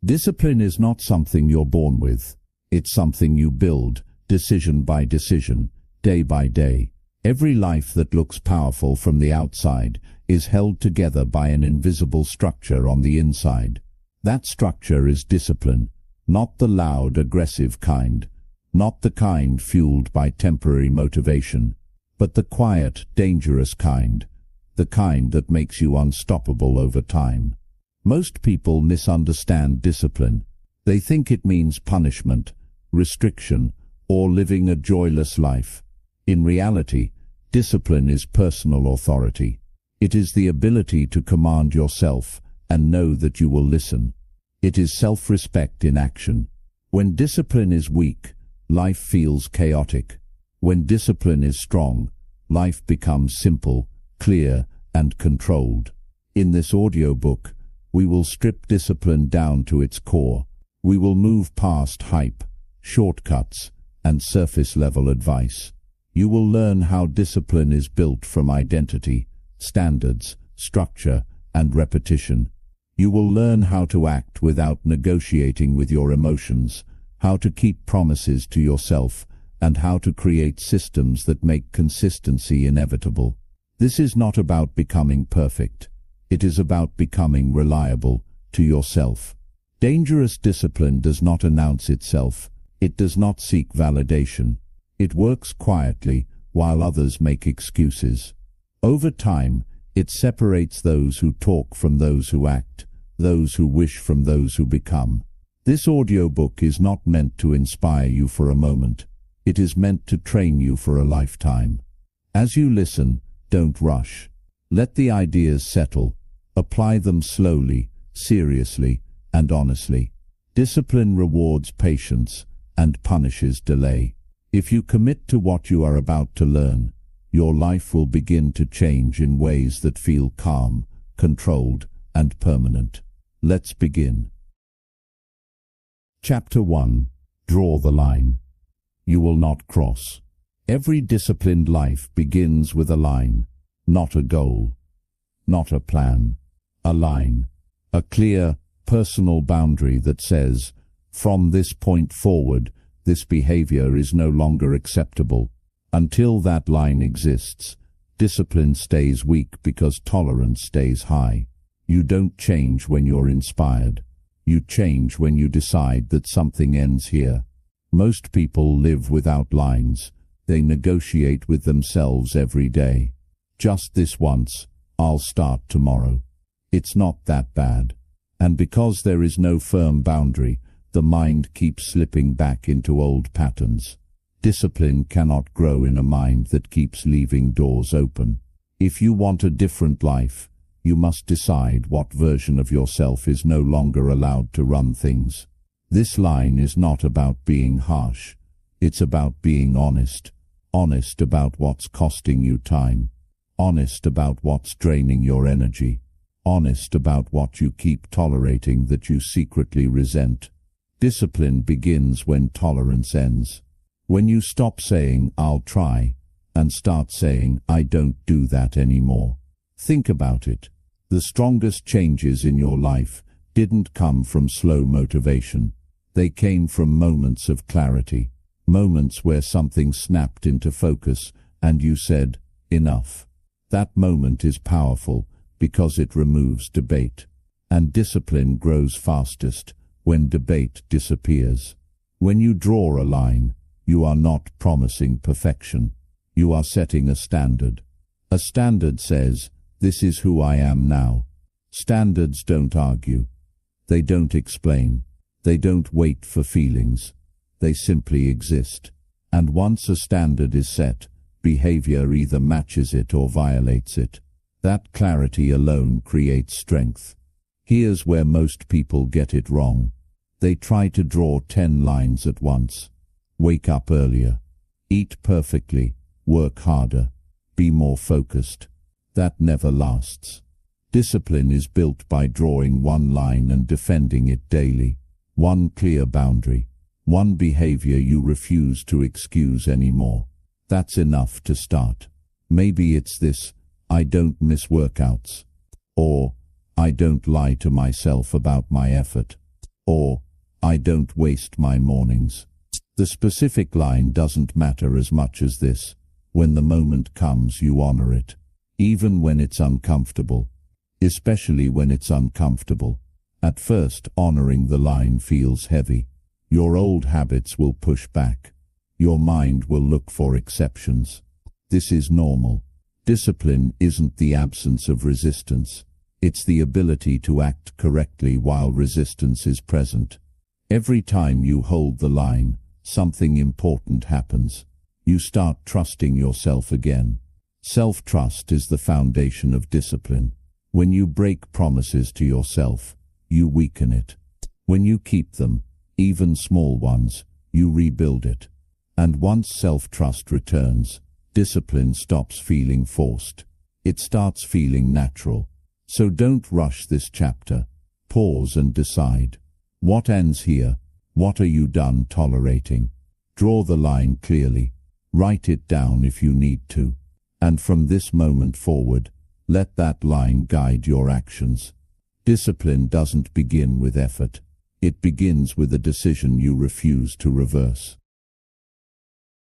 Discipline is not something you're born with. It's something you build, decision by decision, day by day. Every life that looks powerful from the outside is held together by an invisible structure on the inside. That structure is discipline, not the loud, aggressive kind, not the kind fueled by temporary motivation, but the quiet, dangerous kind, the kind that makes you unstoppable over time. Most people misunderstand discipline. They think it means punishment, restriction, or living a joyless life. In reality, discipline is personal authority. It is the ability to command yourself and know that you will listen. It is self-respect in action. When discipline is weak, life feels chaotic. When discipline is strong, life becomes simple, clear, and controlled. In this audiobook, we will strip discipline down to its core. We will move past hype, shortcuts, and surface-level advice. You will learn how discipline is built from identity, standards, structure, and repetition. You will learn how to act without negotiating with your emotions, how to keep promises to yourself, and how to create systems that make consistency inevitable. This is not about becoming perfect. It is about becoming reliable to yourself. Dangerous discipline does not announce itself. It does not seek validation. It works quietly while others make excuses. Over time, it separates those who talk from those who act, those who wish from those who become. This audiobook is not meant to inspire you for a moment. It is meant to train you for a lifetime. As you listen, don't rush. Let the ideas settle. Apply them slowly, seriously, and honestly. Discipline rewards patience and punishes delay. If you commit to what you are about to learn, your life will begin to change in ways that feel calm, controlled, and permanent. Let's begin. Chapter 1. Draw the line. You will not cross. Every disciplined life begins with a line, not a goal, not a plan. A line, a clear, personal boundary that says, from this point forward, this behavior is no longer acceptable. Until that line exists, discipline stays weak because tolerance stays high. You don't change when you're inspired. You change when you decide that something ends here. Most people live without lines. They negotiate with themselves every day. Just this once, I'll start tomorrow. It's not that bad. And because there is no firm boundary, the mind keeps slipping back into old patterns. Discipline cannot grow in a mind that keeps leaving doors open. If you want a different life, you must decide what version of yourself is no longer allowed to run things. This line is not about being harsh. It's about being honest. Honest about what's costing you time. Honest about what's draining your energy. Honest about what you keep tolerating that you secretly resent. Discipline begins when tolerance ends. When you stop saying, I'll try, and start saying, I don't do that anymore. Think about it. The strongest changes in your life didn't come from slow motivation. They came from moments of clarity. Moments where something snapped into focus and you said, enough. That moment is powerful because it removes debate. And discipline grows fastest when debate disappears. When you draw a line, you are not promising perfection. You are setting a standard. A standard says, this is who I am now. Standards don't argue. They don't explain. They don't wait for feelings. They simply exist. And once a standard is set, behavior either matches it or violates it. That clarity alone creates strength. Here's where most people get it wrong. They try to draw 10 lines at once. Wake up earlier. Eat perfectly. Work harder. Be more focused. That never lasts. Discipline is built by drawing one line and defending it daily. One clear boundary. One behavior you refuse to excuse anymore. That's enough to start. Maybe it's this: I don't miss workouts. Or, I don't lie to myself about my effort. or "I don't waste my mornings." The specific line doesn't matter as much as this. When the moment comes, you honor it, even when it's uncomfortable, especially when it's uncomfortable. At first, honoring the line feels heavy. Your old habits will push back. Your mind will look for exceptions. This is normal. Discipline isn't the absence of resistance. It's the ability to act correctly while resistance is present. Every time you hold the line, something important happens. You start trusting yourself again. Self-trust is the foundation of discipline. When you break promises to yourself, you weaken it. When you keep them, even small ones, you rebuild it. And once self-trust returns, discipline stops feeling forced. It starts feeling natural. So don't rush this chapter. Pause and decide. What ends here? What are you done tolerating? Draw the line clearly. Write it down if you need to. And from this moment forward, let that line guide your actions. Discipline doesn't begin with effort. It begins with a decision you refuse to reverse.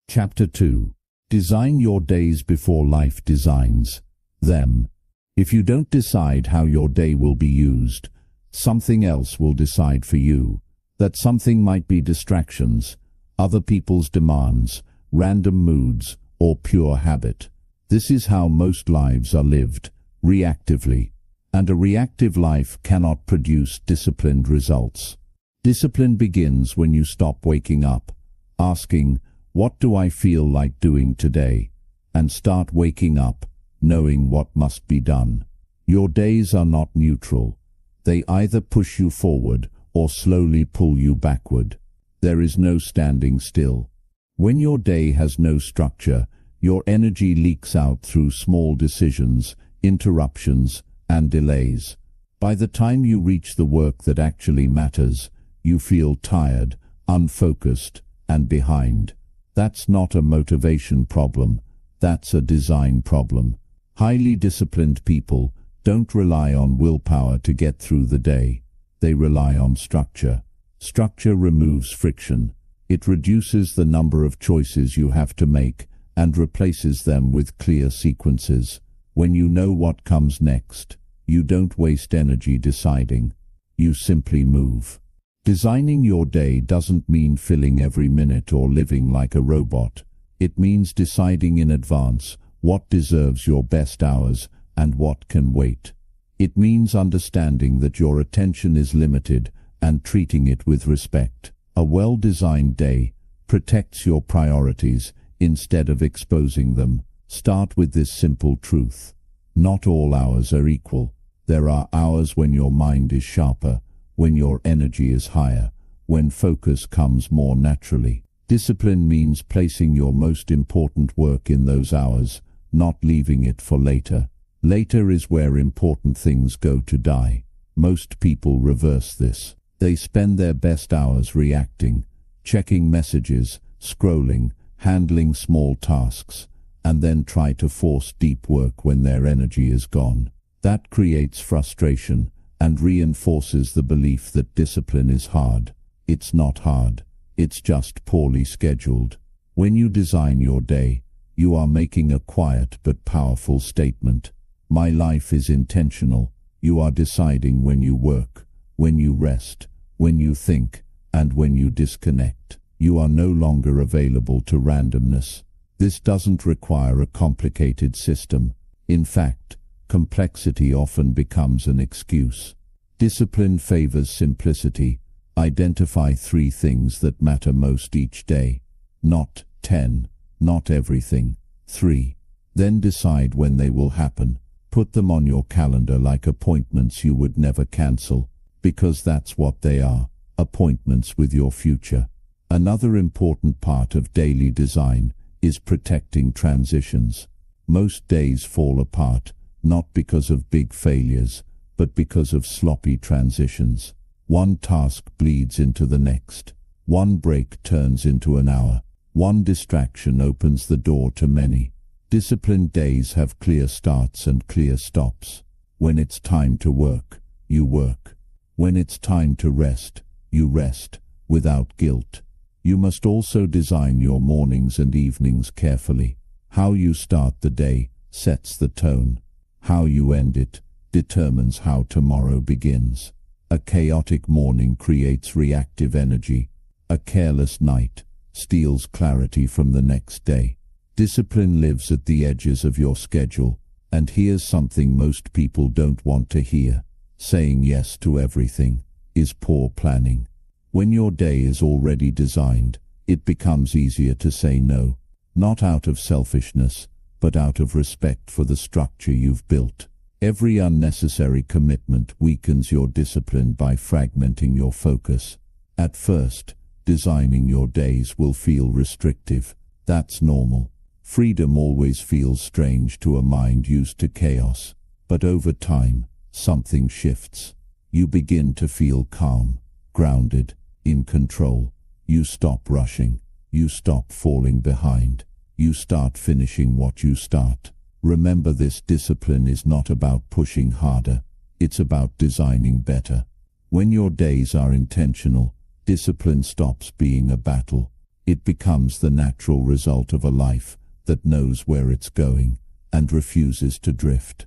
Chapter 2. Design your days before life designs them. If you don't decide how your day will be used, something else will decide for you. That something might be distractions, other people's demands, random moods, or pure habit. This is how most lives are lived, reactively. And a reactive life cannot produce disciplined results. Discipline begins when you stop waking up, asking, "What do I feel like doing today?" and start waking up, knowing what must be done. Your days are not neutral. They either push you forward or slowly pull you backward. There is no standing still. When your day has no structure, your energy leaks out through small decisions, interruptions, and delays. By the time you reach the work that actually matters, you feel tired, unfocused, and behind. That's not a motivation problem. That's a design problem. Highly disciplined people don't rely on willpower to get through the day. They rely on structure. Structure removes friction. It reduces the number of choices you have to make and replaces them with clear sequences. When you know what comes next, you don't waste energy deciding. You simply move. Designing your day doesn't mean filling every minute or living like a robot. It means deciding in advance what deserves your best hours and what can wait. It means understanding that your attention is limited and treating it with respect. A well-designed day protects your priorities instead of exposing them. Start with this simple truth. Not all hours are equal. There are hours when your mind is sharper, when your energy is higher, when focus comes more naturally. Discipline means placing your most important work in those hours, not leaving it for later. Later is where important things go to die. Most people reverse this. They spend their best hours reacting, checking messages, scrolling, handling small tasks, and then try to force deep work when their energy is gone. That creates frustration and reinforces the belief that discipline is hard. It's not hard. It's just poorly scheduled. When you design your day, you are making a quiet but powerful statement. My life is intentional. You are deciding when you work, when you rest, when you think, and when you disconnect. You are no longer available to randomness. This doesn't require a complicated system. In fact, complexity often becomes an excuse. Discipline favors simplicity. Identify 3 things that matter most each day. Not 10, not everything. 3. Then decide when they will happen. Put them on your calendar like appointments you would never cancel, because that's what they are, appointments with your future. Another important part of daily design is protecting transitions. Most days fall apart, not because of big failures, but because of sloppy transitions. One task bleeds into the next. One break turns into an hour. One distraction opens the door to many. Disciplined days have clear starts and clear stops. When it's time to work, you work. When it's time to rest, you rest, without guilt. You must also design your mornings and evenings carefully. How you start the day sets the tone. How you end it determines how tomorrow begins. A chaotic morning creates reactive energy. A careless night steals clarity from the next day. Discipline lives at the edges of your schedule, and here's something most people don't want to hear. Saying yes to everything is poor planning. When your day is already designed, it becomes easier to say no, not out of selfishness, but out of respect for the structure you've built. Every unnecessary commitment weakens your discipline by fragmenting your focus. At first, designing your days will feel restrictive. That's normal. Freedom always feels strange to a mind used to chaos. But over time, something shifts. You begin to feel calm, grounded, in control. You stop rushing. You stop falling behind. You start finishing what you start. Remember, this discipline is not about pushing harder. It's about designing better. When your days are intentional, discipline stops being a battle. It becomes the natural result of a life that knows where it's going and refuses to drift.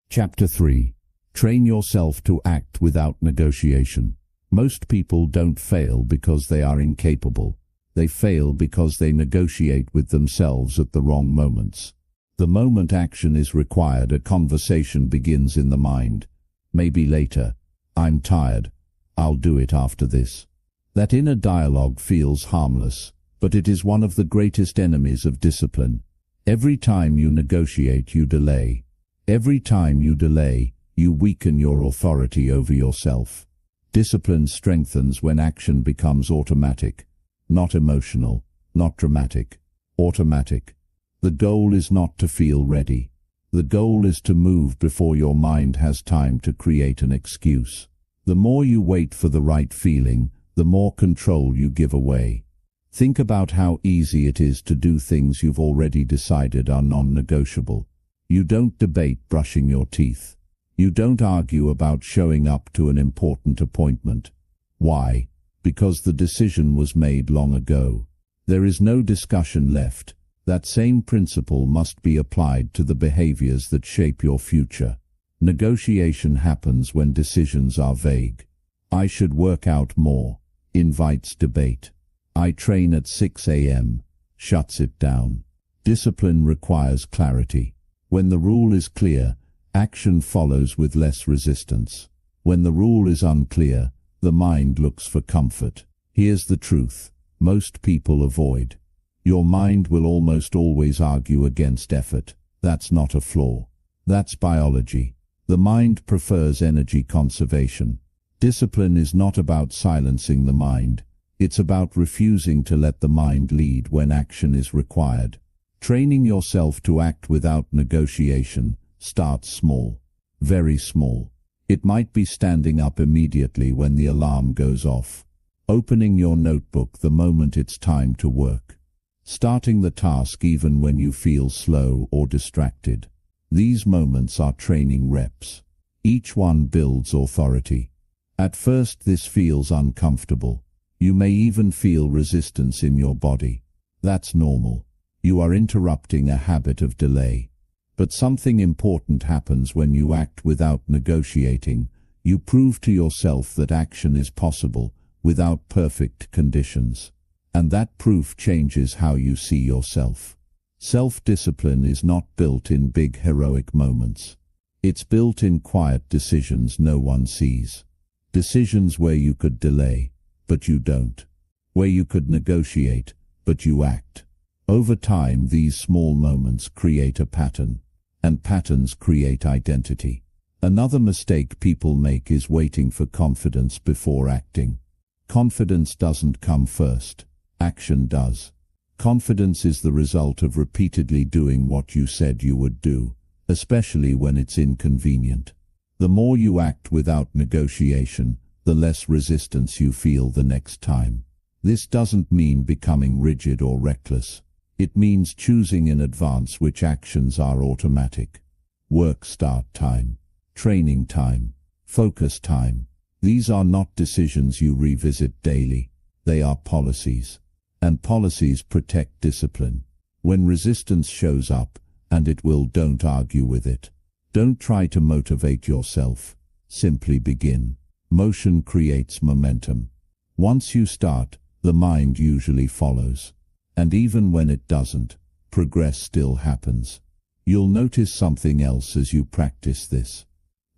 Chapter 3. Train yourself to act without negotiation. Most people don't fail because they are incapable. They fail because they negotiate with themselves at the wrong moments. The moment action is required, a conversation begins in the mind. Maybe later. I'm tired. I'll do it after this. That inner dialogue feels harmless, but it is one of the greatest enemies of discipline. Every time you negotiate, you delay. Every time you delay, you weaken your authority over yourself. Discipline strengthens when action becomes automatic. Not emotional, not dramatic. Automatic. The goal is not to feel ready. The goal is to move before your mind has time to create an excuse. The more you wait for the right feeling, the more control you give away. Think about how easy it is to do things you've already decided are non-negotiable. You don't debate brushing your teeth. You don't argue about showing up to an important appointment. Why? Because the decision was made long ago. There is no discussion left. That same principle must be applied to the behaviors that shape your future. Negotiation happens when decisions are vague. I should work out more invites debate. I train at 6 a.m. shuts it down. Discipline requires clarity. When the rule is clear, action follows with less resistance. When the rule is unclear, the mind looks for comfort. Here's the truth. Most people avoid. Your mind will almost always argue against effort. That's not a flaw. That's biology. The mind prefers energy conservation. Discipline is not about silencing the mind. It's about refusing to let the mind lead when action is required. Training yourself to act without negotiation starts small. Very small. It might be standing up immediately when the alarm goes off. Opening your notebook the moment it's time to work. Starting the task even when you feel slow or distracted. These moments are training reps. Each one builds authority. At first this feels uncomfortable. You may even feel resistance in your body. That's normal. You are interrupting a habit of delay. But something important happens when you act without negotiating. You prove to yourself that action is possible without perfect conditions. And that proof changes how you see yourself. Self-discipline is not built in big heroic moments. It's built in quiet decisions no one sees. Decisions where you could delay, but you don't. Where you could negotiate, but you act. Over time, these small moments create a pattern, and patterns create identity. Another mistake people make is waiting for confidence before acting. Confidence doesn't come first. Action does. Confidence is the result of repeatedly doing what you said you would do, especially when it's inconvenient. The more you act without negotiation, the less resistance you feel the next time. This doesn't mean becoming rigid or reckless. It means choosing in advance which actions are automatic. Work start time, training time, focus time. These are not decisions you revisit daily. They are policies. And policies protect discipline. When resistance shows up, and it will, don't argue with it. Don't try to motivate yourself. Simply begin. Motion creates momentum. Once you start, the mind usually follows. And even when it doesn't, progress still happens. You'll notice something else as you practice this.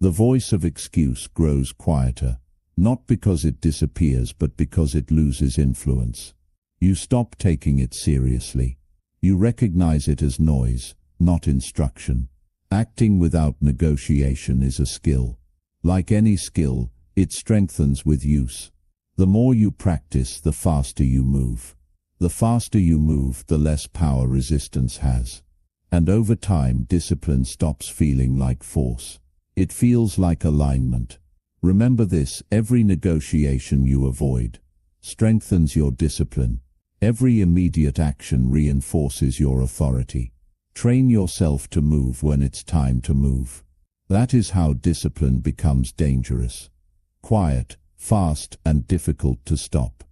The voice of excuse grows quieter, not because it disappears but because it loses influence. You stop taking it seriously. You recognize it as noise, not instruction. Acting without negotiation is a skill. Like any skill, it strengthens with use. The more you practice, the faster you move. The faster you move, the less power resistance has. And over time, discipline stops feeling like force. It feels like alignment. Remember this: every negotiation you avoid strengthens your discipline. Every immediate action reinforces your authority. Train yourself to move when it's time to move. That is how discipline becomes dangerous. Quiet, fast, and difficult to stop.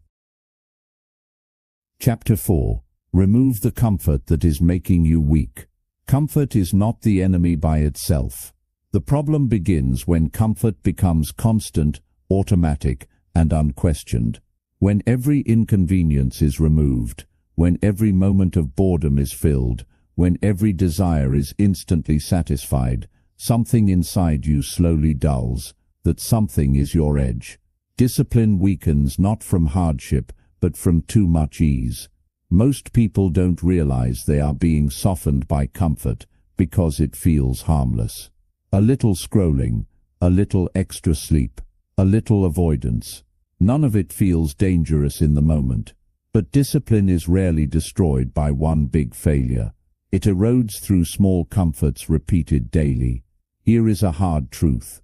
Chapter 4. Remove the comfort that is making you weak. Comfort is not the enemy by itself. The problem begins when comfort becomes constant, automatic, and unquestioned. When every inconvenience is removed, when every moment of boredom is filled, when every desire is instantly satisfied, something inside you slowly dulls. That something is your edge. Discipline weakens not from hardship, but from too much ease. Most people don't realize they are being softened by comfort because it feels harmless. A little scrolling, a little extra sleep, a little avoidance. None of it feels dangerous in the moment. But discipline is rarely destroyed by one big failure. It erodes through small comforts repeated daily. Here is a hard truth.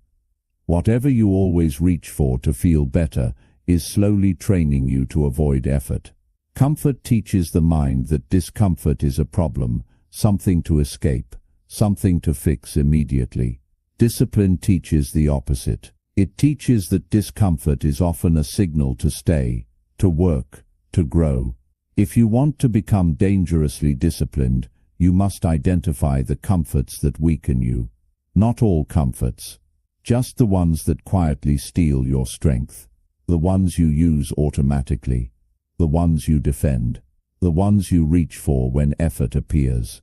Whatever you always reach for to feel better is slowly training you to avoid effort. Comfort teaches the mind that discomfort is a problem, something to escape, something to fix immediately. Discipline teaches the opposite. It teaches that discomfort is often a signal to stay, to work, to grow. If you want to become dangerously disciplined, you must identify the comforts that weaken you. Not all comforts. Just the ones that quietly steal your strength. The ones you use automatically. The ones you defend. The ones you reach for when effort appears.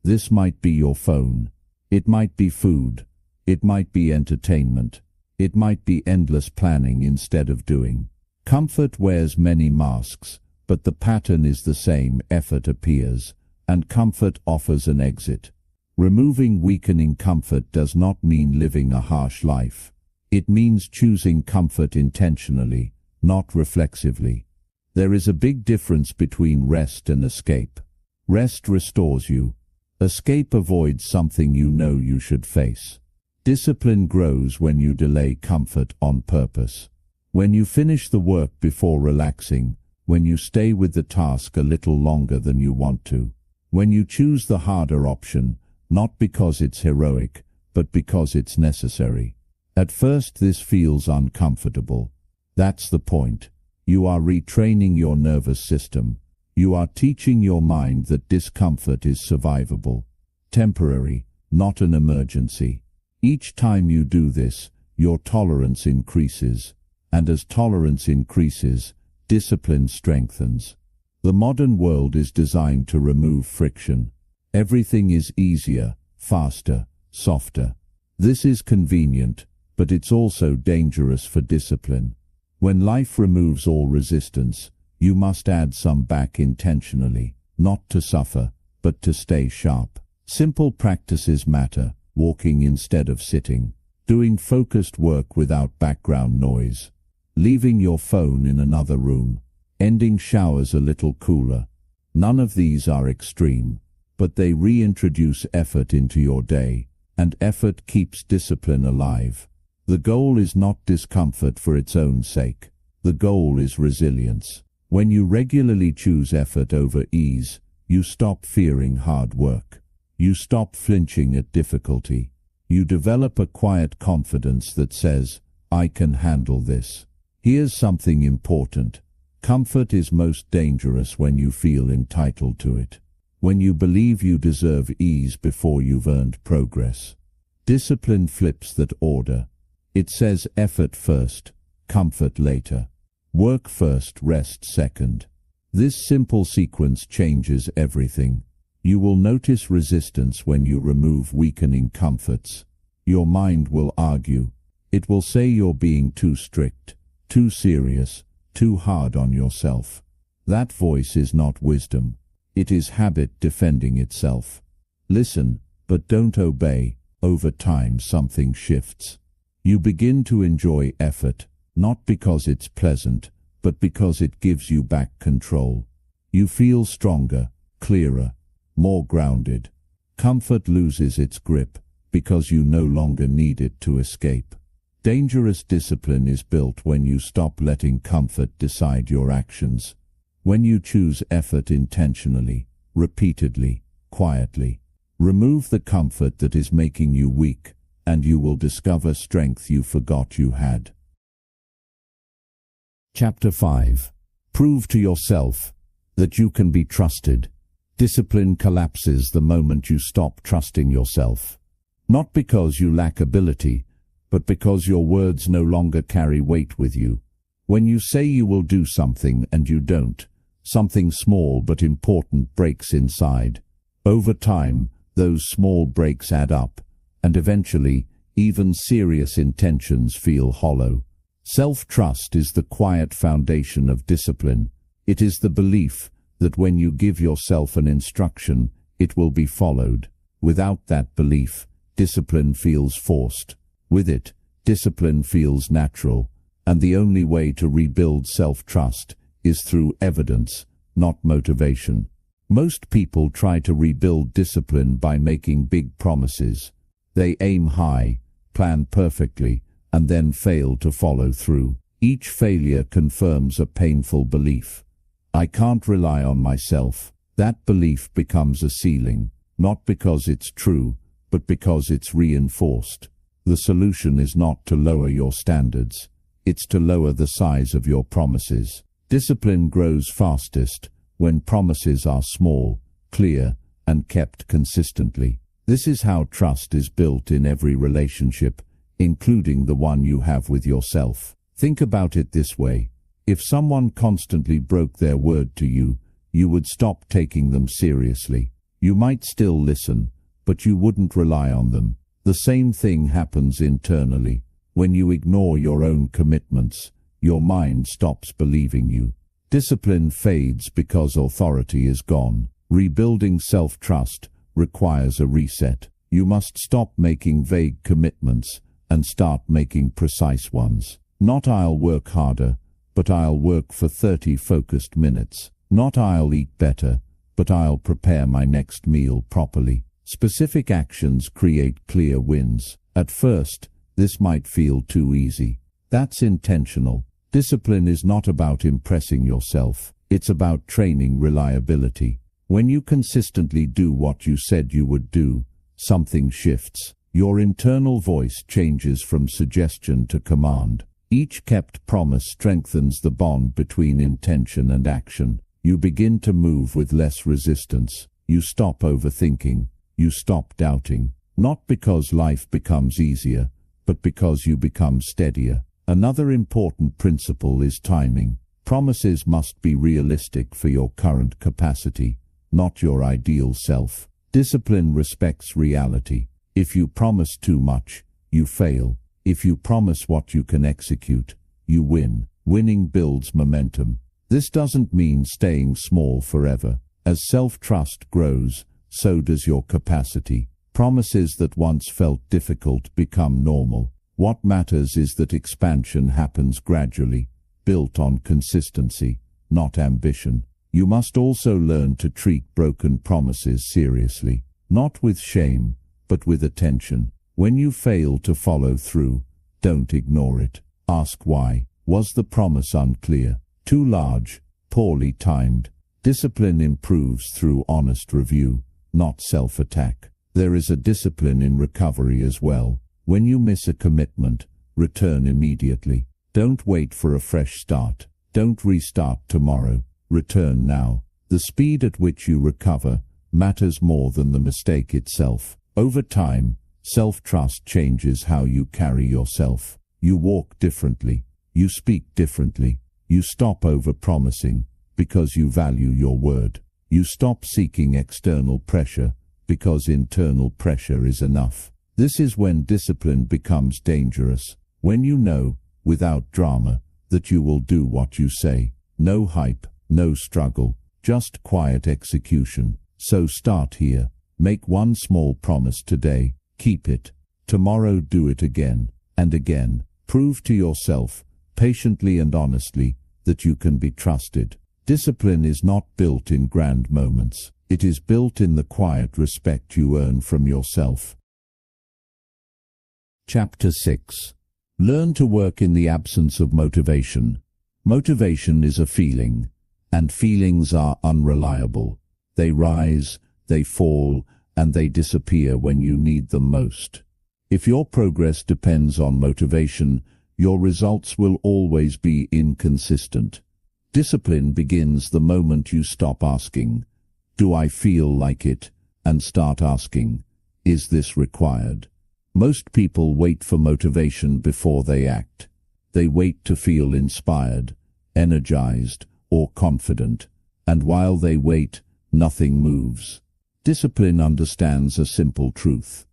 This might be your phone. It might be food. It might be entertainment. It might be endless planning instead of doing. Comfort wears many masks, but the pattern is the same. Effort appears, and comfort offers an exit. Removing weakening comfort does not mean living a harsh life. It means choosing comfort intentionally, not reflexively. There is a big difference between rest and escape. Rest restores you. Escape avoids something you know you should face. Discipline grows when you delay comfort on purpose. When you finish the work before relaxing, when you stay with the task a little longer than you want to. When you choose the harder option, not because it's heroic, but because it's necessary. At first this feels uncomfortable. That's the point. You are retraining your nervous system. You are teaching your mind that discomfort is survivable. Temporary, not an emergency. Each time you do this, your tolerance increases. And as tolerance increases, discipline strengthens. The modern world is designed to remove friction. Everything is easier, faster, softer. This is convenient, but it's also dangerous for discipline. When life removes all resistance, you must add some back intentionally, not to suffer, but to stay sharp. Simple practices matter: walking instead of sitting, doing focused work without background noise, leaving your phone in another room, ending showers a little cooler. None of these are extreme, but they reintroduce effort into your day, and effort keeps discipline alive. The goal is not discomfort for its own sake. The goal is resilience. When you regularly choose effort over ease, you stop fearing hard work. You stop flinching at difficulty. You develop a quiet confidence that says, I can handle this. Here's something important. Comfort is most dangerous when you feel entitled to it. When you believe you deserve ease before you've earned progress. Discipline flips that order. It says effort first, comfort later. Work first, rest second. This simple sequence changes everything. You will notice resistance when you remove weakening comforts. Your mind will argue. It will say you're being too strict, too serious, too hard on yourself. That voice is not wisdom. It is habit defending itself. Listen, but don't obey. Over time something shifts. You begin to enjoy effort, not because it's pleasant, but because it gives you back control. You feel stronger, clearer, more grounded. Comfort loses its grip because you no longer need it to escape. Dangerous discipline is built when you stop letting comfort decide your actions. When you choose effort intentionally, repeatedly, quietly. Remove the comfort that is making you weak, and you will discover strength you forgot you had. Chapter 5. Prove to yourself that you can be trusted. Discipline collapses the moment you stop trusting yourself. Not because you lack ability, but because your words no longer carry weight with you. When you say you will do something and you don't, something small but important breaks inside. Over time, those small breaks add up, and eventually, even serious intentions feel hollow. Self-trust is the quiet foundation of discipline. It is the belief that when you give yourself an instruction, it will be followed. Without that belief, discipline feels forced. With it, discipline feels natural, and the only way to rebuild self-trust is through evidence, not motivation. Most people try to rebuild discipline by making big promises. They aim high, plan perfectly, and then fail to follow through. Each failure confirms a painful belief. I can't rely on myself. That belief becomes a ceiling, not because it's true, but because it's reinforced. The solution is not to lower your standards. It's to lower the size of your promises. Discipline grows fastest when promises are small, clear, and kept consistently. This is how trust is built in every relationship, including the one you have with yourself. Think about it this way. If someone constantly broke their word to you, you would stop taking them seriously. You might still listen, but you wouldn't rely on them. The same thing happens internally. When you ignore your own commitments, your mind stops believing you. Discipline fades because authority is gone. Rebuilding self-trust requires a reset. You must stop making vague commitments and start making precise ones. Not I'll work harder, but I'll work for 30 focused minutes. Not I'll eat better, but I'll prepare my next meal properly. Specific actions create clear wins. At first, this might feel too easy. That's intentional. Discipline is not about impressing yourself. It's about training reliability. When you consistently do what you said you would do, something shifts. Your internal voice changes from suggestion to command. Each kept promise strengthens the bond between intention and action. You begin to move with less resistance. You stop overthinking. You stop doubting. Not because life becomes easier, but because you become steadier. Another important principle is timing. Promises must be realistic for your current capacity, not your ideal self. Discipline respects reality. If you promise too much, you fail. If you promise what you can execute, you win. Winning builds momentum. This doesn't mean staying small forever. As self-trust grows, so does your capacity. Promises that once felt difficult become normal. What matters is that expansion happens gradually, built on consistency, not ambition. You must also learn to treat broken promises seriously, not with shame, but with attention. When you fail to follow through, don't ignore it. Ask why. Was the promise unclear? Too large? Poorly timed? Discipline improves through honest review, not self-attack. There is a discipline in recovery as well. When you miss a commitment, return immediately. Don't wait for a fresh start. Don't restart tomorrow. Return now. The speed at which you recover matters more than the mistake itself. Over time, self-trust changes how you carry yourself. You walk differently. You speak differently. You stop over-promising because you value your word. You stop seeking external pressure because internal pressure is enough. This is when discipline becomes dangerous. When you know, without drama, that you will do what you say. No hype, no struggle, just quiet execution. So start here. Make one small promise today. Keep it. Tomorrow do it again and again. Prove to yourself, patiently and honestly, that you can be trusted. Discipline is not built in grand moments. It is built in the quiet respect you earn from yourself. Chapter 6. Learn to work in the absence of motivation. Motivation is a feeling, and feelings are unreliable. They rise, they fall, and they disappear when you need them most. If your progress depends on motivation, your results will always be inconsistent. Discipline begins the moment you stop asking, "Do I feel like it?" and start asking, "Is this required?" Most people wait for motivation before they act. They wait to feel inspired, energized, or confident, and while they wait, nothing moves. Discipline understands a simple truth.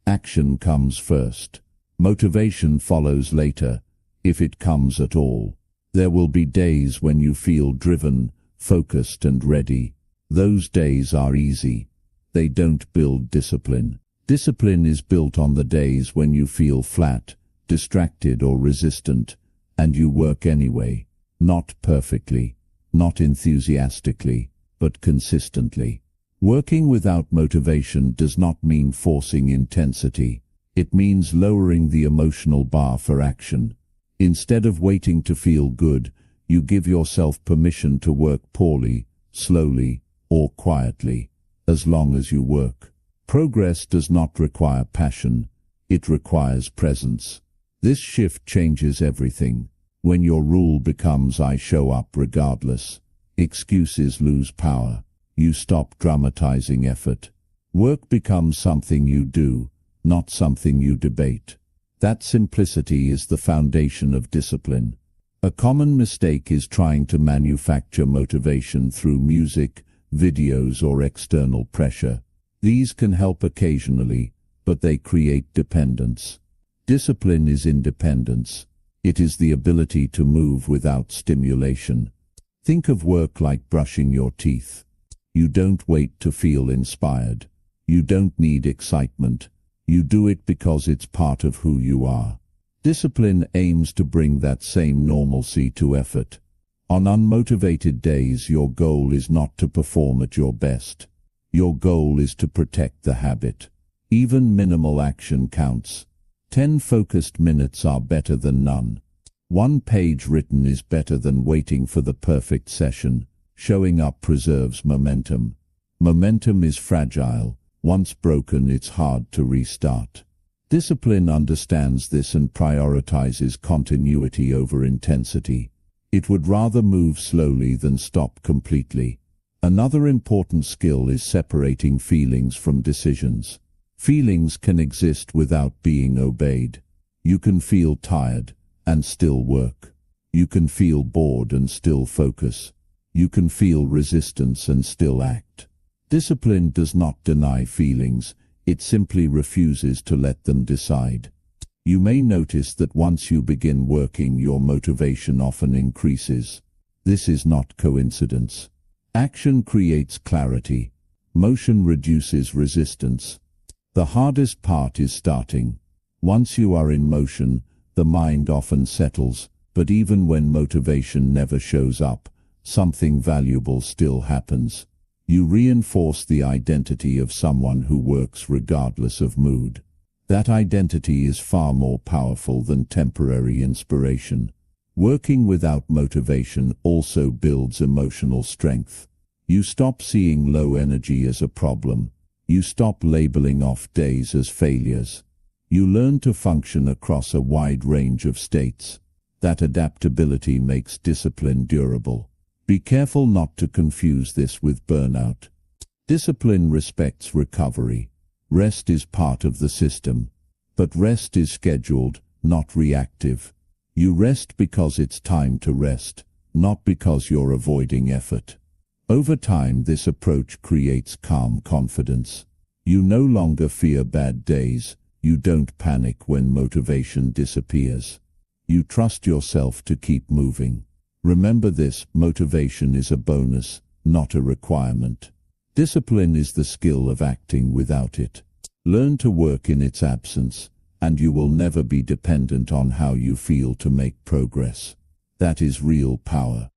Action comes first. Motivation follows later, if it comes at all. There will be days when you feel driven, focused and ready. Those days are easy. They don't build discipline. Discipline is built on the days when you feel flat, distracted or resistant, and you work anyway. Not perfectly, not enthusiastically, but consistently. Working without motivation does not mean forcing intensity. It means lowering the emotional bar for action. Instead of waiting to feel good, you give yourself permission to work poorly, slowly, or quietly, as long as you work. Progress does not require passion, it requires presence. This shift changes everything. When your rule becomes "I show up regardless," excuses lose power. You stop dramatizing effort. Work becomes something you do, not something you debate. That simplicity is the foundation of discipline. A common mistake is trying to manufacture motivation through music, videos, or external pressure. These can help occasionally, but they create dependence. Discipline is independence. It is the ability to move without stimulation. Think of work like brushing your teeth. You don't wait to feel inspired. You don't need excitement. You do it because it's part of who you are. Discipline aims to bring that same normalcy to effort. On unmotivated days, your goal is not to perform at your best. Your goal is to protect the habit. Even minimal action counts. 10 focused minutes are better than none. 1 page written is better than waiting for the perfect session. Showing up preserves momentum. Momentum is fragile. Once broken, it's hard to restart. Discipline understands this and prioritizes continuity over intensity. It would rather move slowly than stop completely. Another important skill is separating feelings from decisions. Feelings can exist without being obeyed. You can feel tired and still work. You can feel bored and still focus. You can feel resistance and still act. Discipline does not deny feelings, it simply refuses to let them decide. You may notice that once you begin working, your motivation often increases. This is not coincidence. Action creates clarity. Motion reduces resistance. The hardest part is starting. Once you are in motion, the mind often settles, but even when motivation never shows up, something valuable still happens. You reinforce the identity of someone who works regardless of mood. That identity is far more powerful than temporary inspiration. Working without motivation also builds emotional strength. You stop seeing low energy as a problem. You stop labeling off days as failures. You learn to function across a wide range of states. That adaptability makes discipline durable. Be careful not to confuse this with burnout. Discipline respects recovery. Rest is part of the system. But rest is scheduled, not reactive. You rest because it's time to rest, not because you're avoiding effort. Over time, this approach creates calm confidence. You no longer fear bad days. You don't panic when motivation disappears. You trust yourself to keep moving. Remember this: motivation is a bonus, not a requirement. Discipline is the skill of acting without it. Learn to work in its absence, and you will never be dependent on how you feel to make progress. That is real power.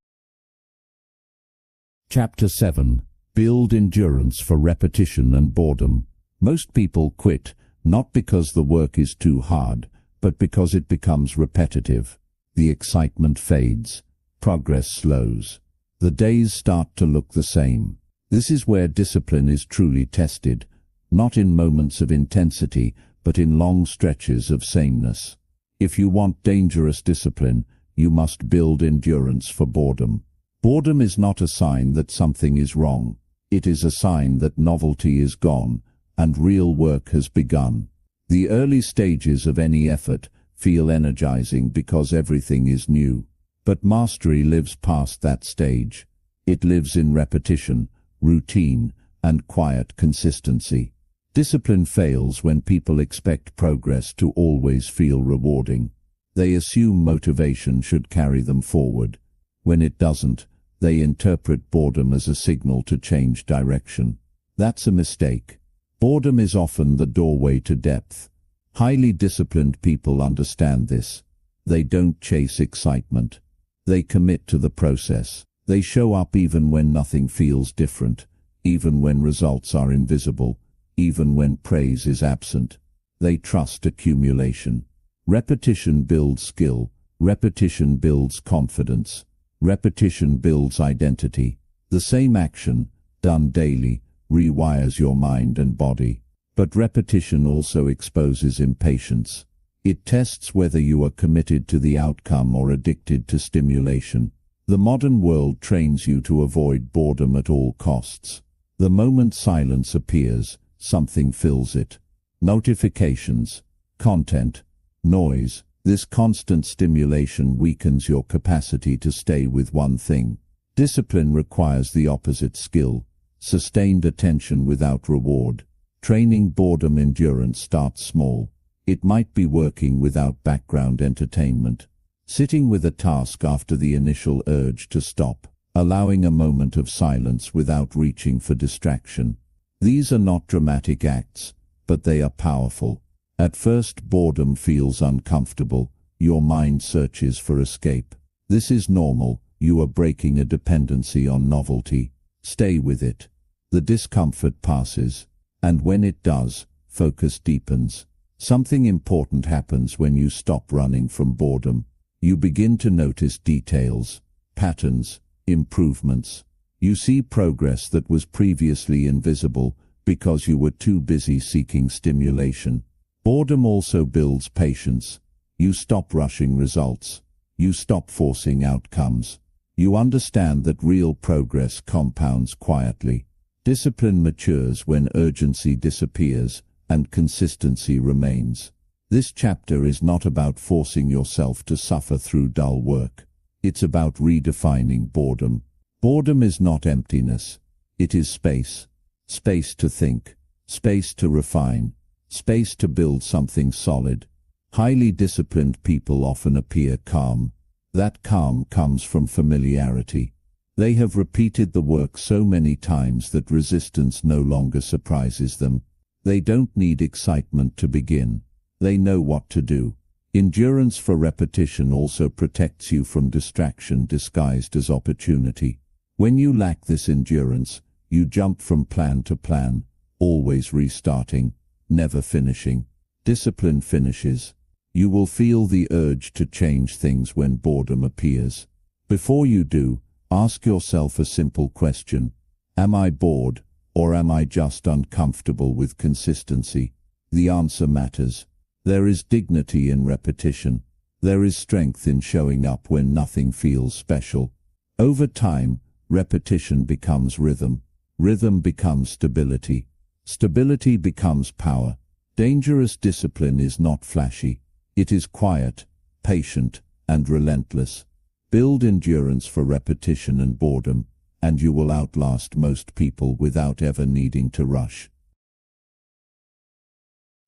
Chapter 7. Build endurance for repetition and boredom. Most people quit, not because the work is too hard, but because it becomes repetitive. The excitement fades. Progress slows. The days start to look the same. This is where discipline is truly tested, not in moments of intensity, but in long stretches of sameness. If you want dangerous discipline, you must build endurance for boredom. Boredom is not a sign that something is wrong. It is a sign that novelty is gone, and real work has begun. The early stages of any effort feel energizing because everything is new. But mastery lives past that stage. It lives in repetition, routine, and quiet consistency. Discipline fails when people expect progress to always feel rewarding. They assume motivation should carry them forward. When it doesn't, they interpret boredom as a signal to change direction. That's a mistake. Boredom is often the doorway to depth. Highly disciplined people understand this. They don't chase excitement. They commit to the process. They show up even when nothing feels different, even when results are invisible, even when praise is absent. They trust accumulation. Repetition builds skill. Repetition builds confidence. Repetition builds identity. The same action, done daily, rewires your mind and body. But repetition also exposes impatience. It tests whether you are committed to the outcome or addicted to stimulation. The modern world trains you to avoid boredom at all costs. The moment silence appears, something fills it. Notifications, content, noise. This constant stimulation weakens your capacity to stay with one thing. Discipline requires the opposite skill: sustained attention without reward. Training boredom endurance starts small. It might be working without background entertainment, sitting with a task after the initial urge to stop, allowing a moment of silence without reaching for distraction. These are not dramatic acts, but they are powerful. At first, boredom feels uncomfortable. Your mind searches for escape. This is normal. You are breaking a dependency on novelty. Stay with it. The discomfort passes, and when it does, focus deepens. Something important happens when you stop running from boredom. You begin to notice details, patterns, improvements. You see progress that was previously invisible because you were too busy seeking stimulation. Boredom also builds patience. You stop rushing results. You stop forcing outcomes. You understand that real progress compounds quietly. Discipline matures when urgency disappears and consistency remains. This chapter is not about forcing yourself to suffer through dull work. It's about redefining boredom. Boredom is not emptiness. It is space. Space to think. Space to refine. Space to build something solid. Highly disciplined people often appear calm. That calm comes from familiarity. They have repeated the work so many times that resistance no longer surprises them. They don't need excitement to begin. They know what to do. Endurance for repetition also protects you from distraction disguised as opportunity. When you lack this endurance, you jump from plan to plan, always restarting, never finishing. Discipline finishes. You will feel the urge to change things when boredom appears. Before you do, ask yourself a simple question. Am I bored, or am I just uncomfortable with consistency? The answer matters. There is dignity in repetition. There is strength in showing up when nothing feels special. Over time, repetition becomes rhythm. Rhythm becomes stability. Stability becomes power. Dangerous discipline is not flashy. It is quiet, patient, and relentless. Build endurance for repetition and boredom, and you will outlast most people without ever needing to rush.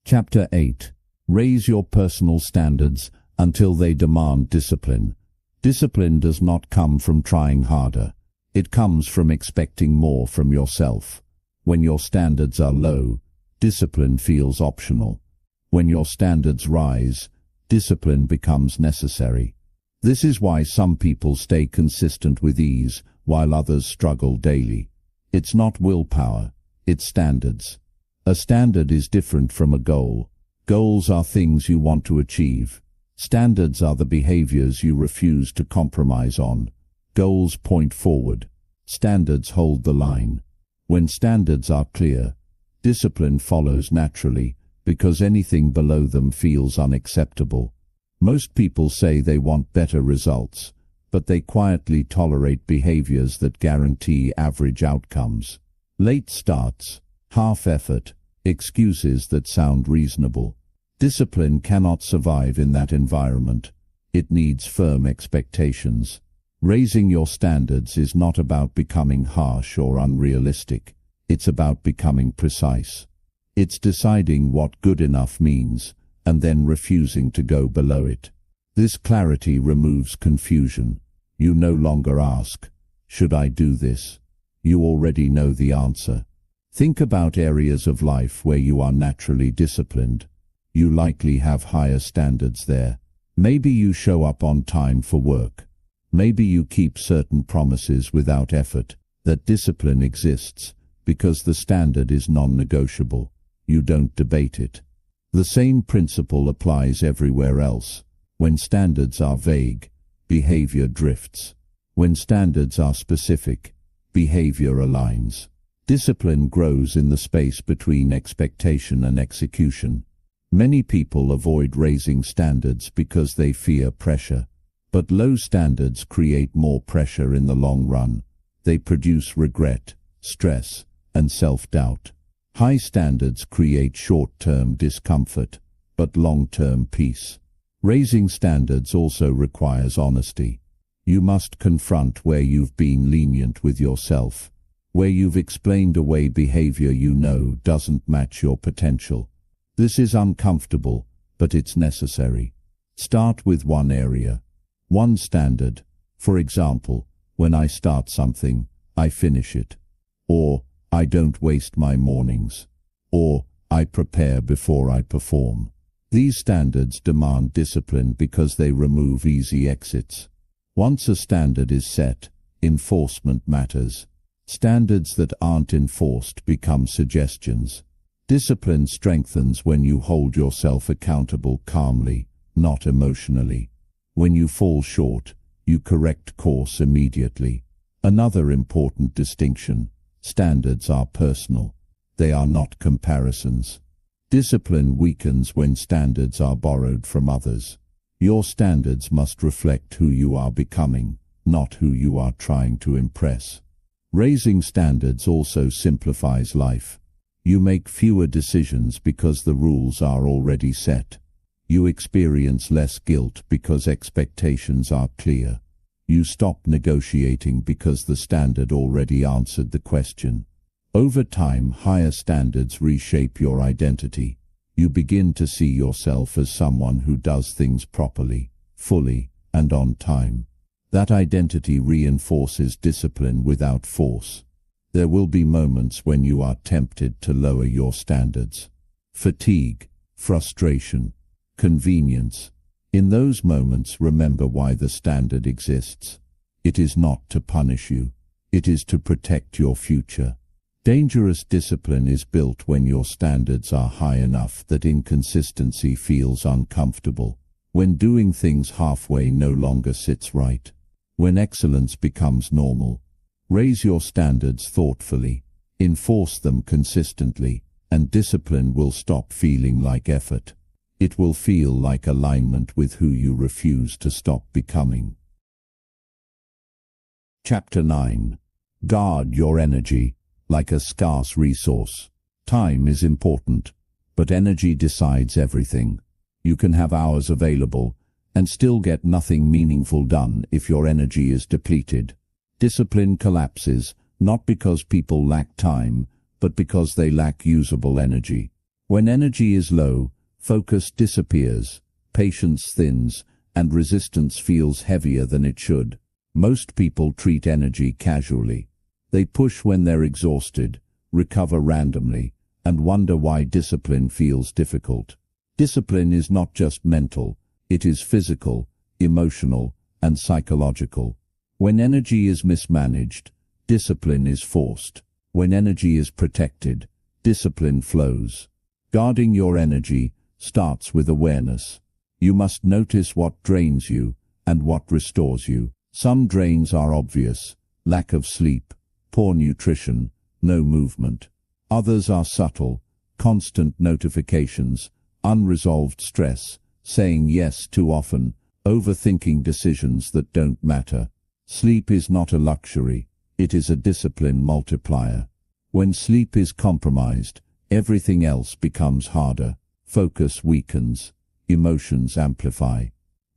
Chapter 8. Raise your personal standards until they demand discipline. Discipline does not come from trying harder. It comes from expecting more from yourself. When your standards are low, discipline feels optional. When your standards rise, discipline becomes necessary. This is why some people stay consistent with ease, while others struggle daily. It's not willpower, it's standards. A standard is different from a goal. Goals are things you want to achieve. Standards are the behaviors you refuse to compromise on. Goals point forward. Standards hold the line. When standards are clear, discipline follows naturally, because anything below them feels unacceptable. Most people say they want better results, but they quietly tolerate behaviors that guarantee average outcomes. Late starts, half effort, excuses that sound reasonable. Discipline cannot survive in that environment. It needs firm expectations. Raising your standards is not about becoming harsh or unrealistic. It's about becoming precise. It's deciding what good enough means, and then refusing to go below it. This clarity removes confusion. You no longer ask, "Should I do this?" You already know the answer. Think about areas of life where you are naturally disciplined. You likely have higher standards there. Maybe you show up on time for work. Maybe you keep certain promises without effort. That discipline exists because the standard is non-negotiable. You don't debate it. The same principle applies everywhere else. When standards are vague, behavior drifts. When standards are specific, behavior aligns. Discipline grows in the space between expectation and execution. Many people avoid raising standards because they fear pressure. But low standards create more pressure in the long run. They produce regret, stress, and self-doubt. High standards create short-term discomfort, but long-term peace. Raising standards also requires honesty. You must confront where you've been lenient with yourself, where you've explained away behavior you know doesn't match your potential. This is uncomfortable, but it's necessary. Start with one area. One standard. For example, when I start something, I finish it. Or, I don't waste my mornings. Or, I prepare before I perform. These standards demand discipline because they remove easy exits. Once a standard is set, enforcement matters. Standards that aren't enforced become suggestions. Discipline strengthens when you hold yourself accountable calmly, not emotionally. When you fall short, you correct course immediately. Another important distinction: standards are personal. They are not comparisons. Discipline weakens when standards are borrowed from others. Your standards must reflect who you are becoming, not who you are trying to impress. Raising standards also simplifies life. You make fewer decisions because the rules are already set. You experience less guilt because expectations are clear. You stop negotiating because the standard already answered the question. Over time, higher standards reshape your identity. You begin to see yourself as someone who does things properly, fully, and on time. That identity reinforces discipline without force. There will be moments when you are tempted to lower your standards. Fatigue, frustration, convenience. In those moments, remember why the standard exists. It is not to punish you. It is to protect your future. Dangerous discipline is built when your standards are high enough that inconsistency feels uncomfortable. When doing things halfway no longer sits right. When excellence becomes normal. Raise your standards thoughtfully. Enforce them consistently, and discipline will stop feeling like effort. It will feel like alignment with who you refuse to stop becoming. Chapter 9. Guard your energy like a scarce resource. Time is important, but energy decides everything. You can have hours available and still get nothing meaningful done if your energy is depleted. Discipline collapses not because people lack time, but because they lack usable energy. When energy is low, focus disappears, patience thins, and resistance feels heavier than it should. Most people treat energy casually. They push when they're exhausted, recover randomly, and wonder why discipline feels difficult. Discipline is not just mental, it is physical, emotional, and psychological. When energy is mismanaged, discipline is forced. When energy is protected, discipline flows. Guarding your energy starts with awareness. You must notice what drains you and what restores you. Some drains are obvious: lack of sleep, poor nutrition, no movement. Others are subtle: constant notifications, unresolved stress, saying yes too often, overthinking decisions that don't matter. Sleep is not a luxury, it is a discipline multiplier. When sleep is compromised, everything else becomes harder. Focus weakens, emotions amplify,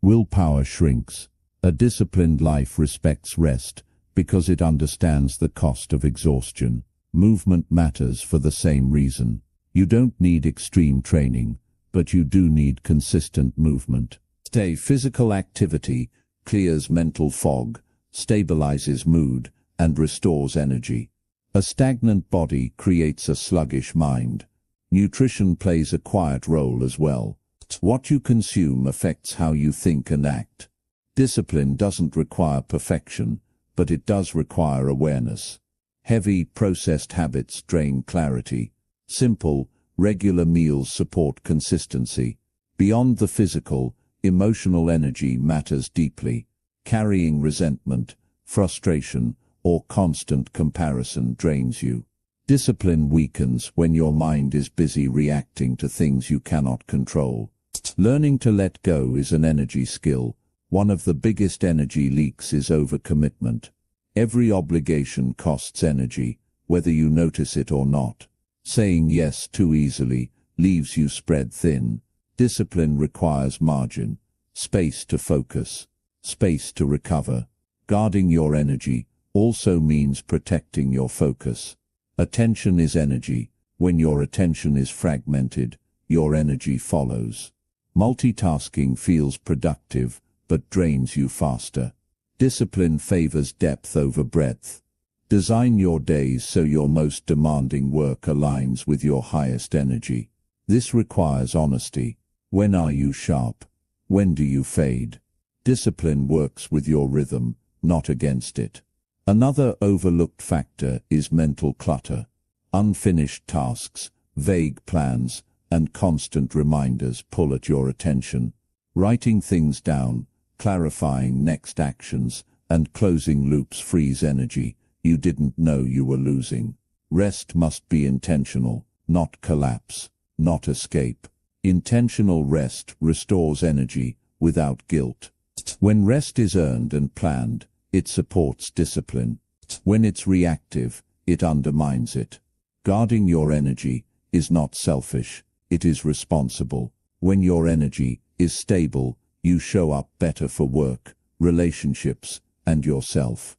willpower shrinks. A disciplined life respects rest because it understands the cost of exhaustion. Movement matters for the same reason. You don't need extreme training, but you do need consistent movement. Physical activity clears mental fog, stabilizes mood, and restores energy. A stagnant body creates a sluggish mind. Nutrition plays a quiet role as well. What you consume affects how you think and act. Discipline doesn't require perfection, but it does require awareness. Heavy, processed habits drain clarity. Simple, regular meals support consistency. Beyond the physical, emotional energy matters deeply. Carrying resentment, frustration, or constant comparison drains you. Discipline weakens when your mind is busy reacting to things you cannot control. Learning to let go is an energy skill. One of the biggest energy leaks is overcommitment. Every obligation costs energy, whether you notice it or not. Saying yes too easily leaves you spread thin. Discipline requires margin, space to focus, space to recover. Guarding your energy also means protecting your focus. Attention is energy. When your attention is fragmented, your energy follows. Multitasking feels productive, but drains you faster. Discipline favors depth over breadth. Design your days so your most demanding work aligns with your highest energy. This requires honesty. When are you sharp? When do you fade? Discipline works with your rhythm, not against it. Another overlooked factor is mental clutter. Unfinished tasks, vague plans, and constant reminders pull at your attention. Writing things down, clarifying next actions, and closing loops frees energy you didn't know you were losing. Rest must be intentional, not collapse, not escape. Intentional rest restores energy without guilt. When rest is earned and planned, it supports discipline. When it's reactive, it undermines it. Guarding your energy is not selfish, it is responsible. When your energy is stable, you show up better for work, relationships, and yourself.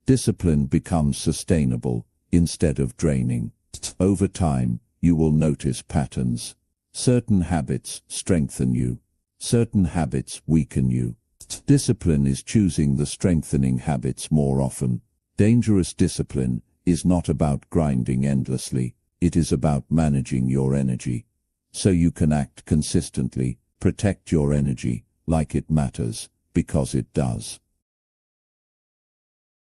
Discipline becomes sustainable instead of draining. Over time, you will notice patterns. Certain habits strengthen you. Certain habits weaken you. Discipline is choosing the strengthening habits more often. Dangerous discipline is not about grinding endlessly. It is about managing your energy. So you can act consistently, protect your energy, like it matters, because it does.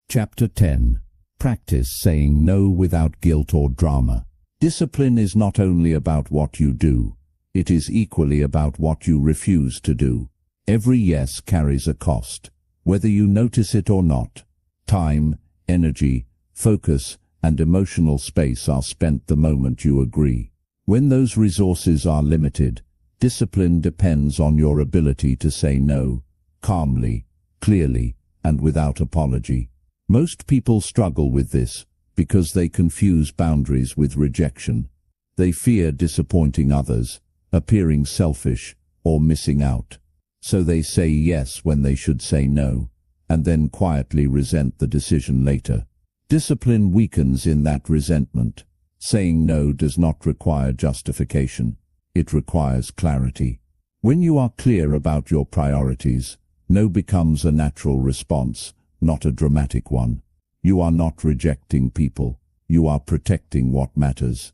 Chapter 10. Practice saying no without guilt or drama. Discipline is not only about what you do, it is equally about what you refuse to do. Every yes carries a cost, whether you notice it or not. Time, energy, focus, and emotional space are spent the moment you agree. When those resources are limited, Discipline depends on your ability to say no, calmly, clearly, and without apology. Most people struggle with this because they confuse boundaries with rejection. They fear disappointing others, appearing selfish, or missing out. So they say yes when they should say no, and then quietly resent the decision later. Discipline weakens in that resentment. Saying no does not require justification. It requires clarity. When you are clear about your priorities, no becomes a natural response, not a dramatic one. You are not rejecting people. You are protecting what matters.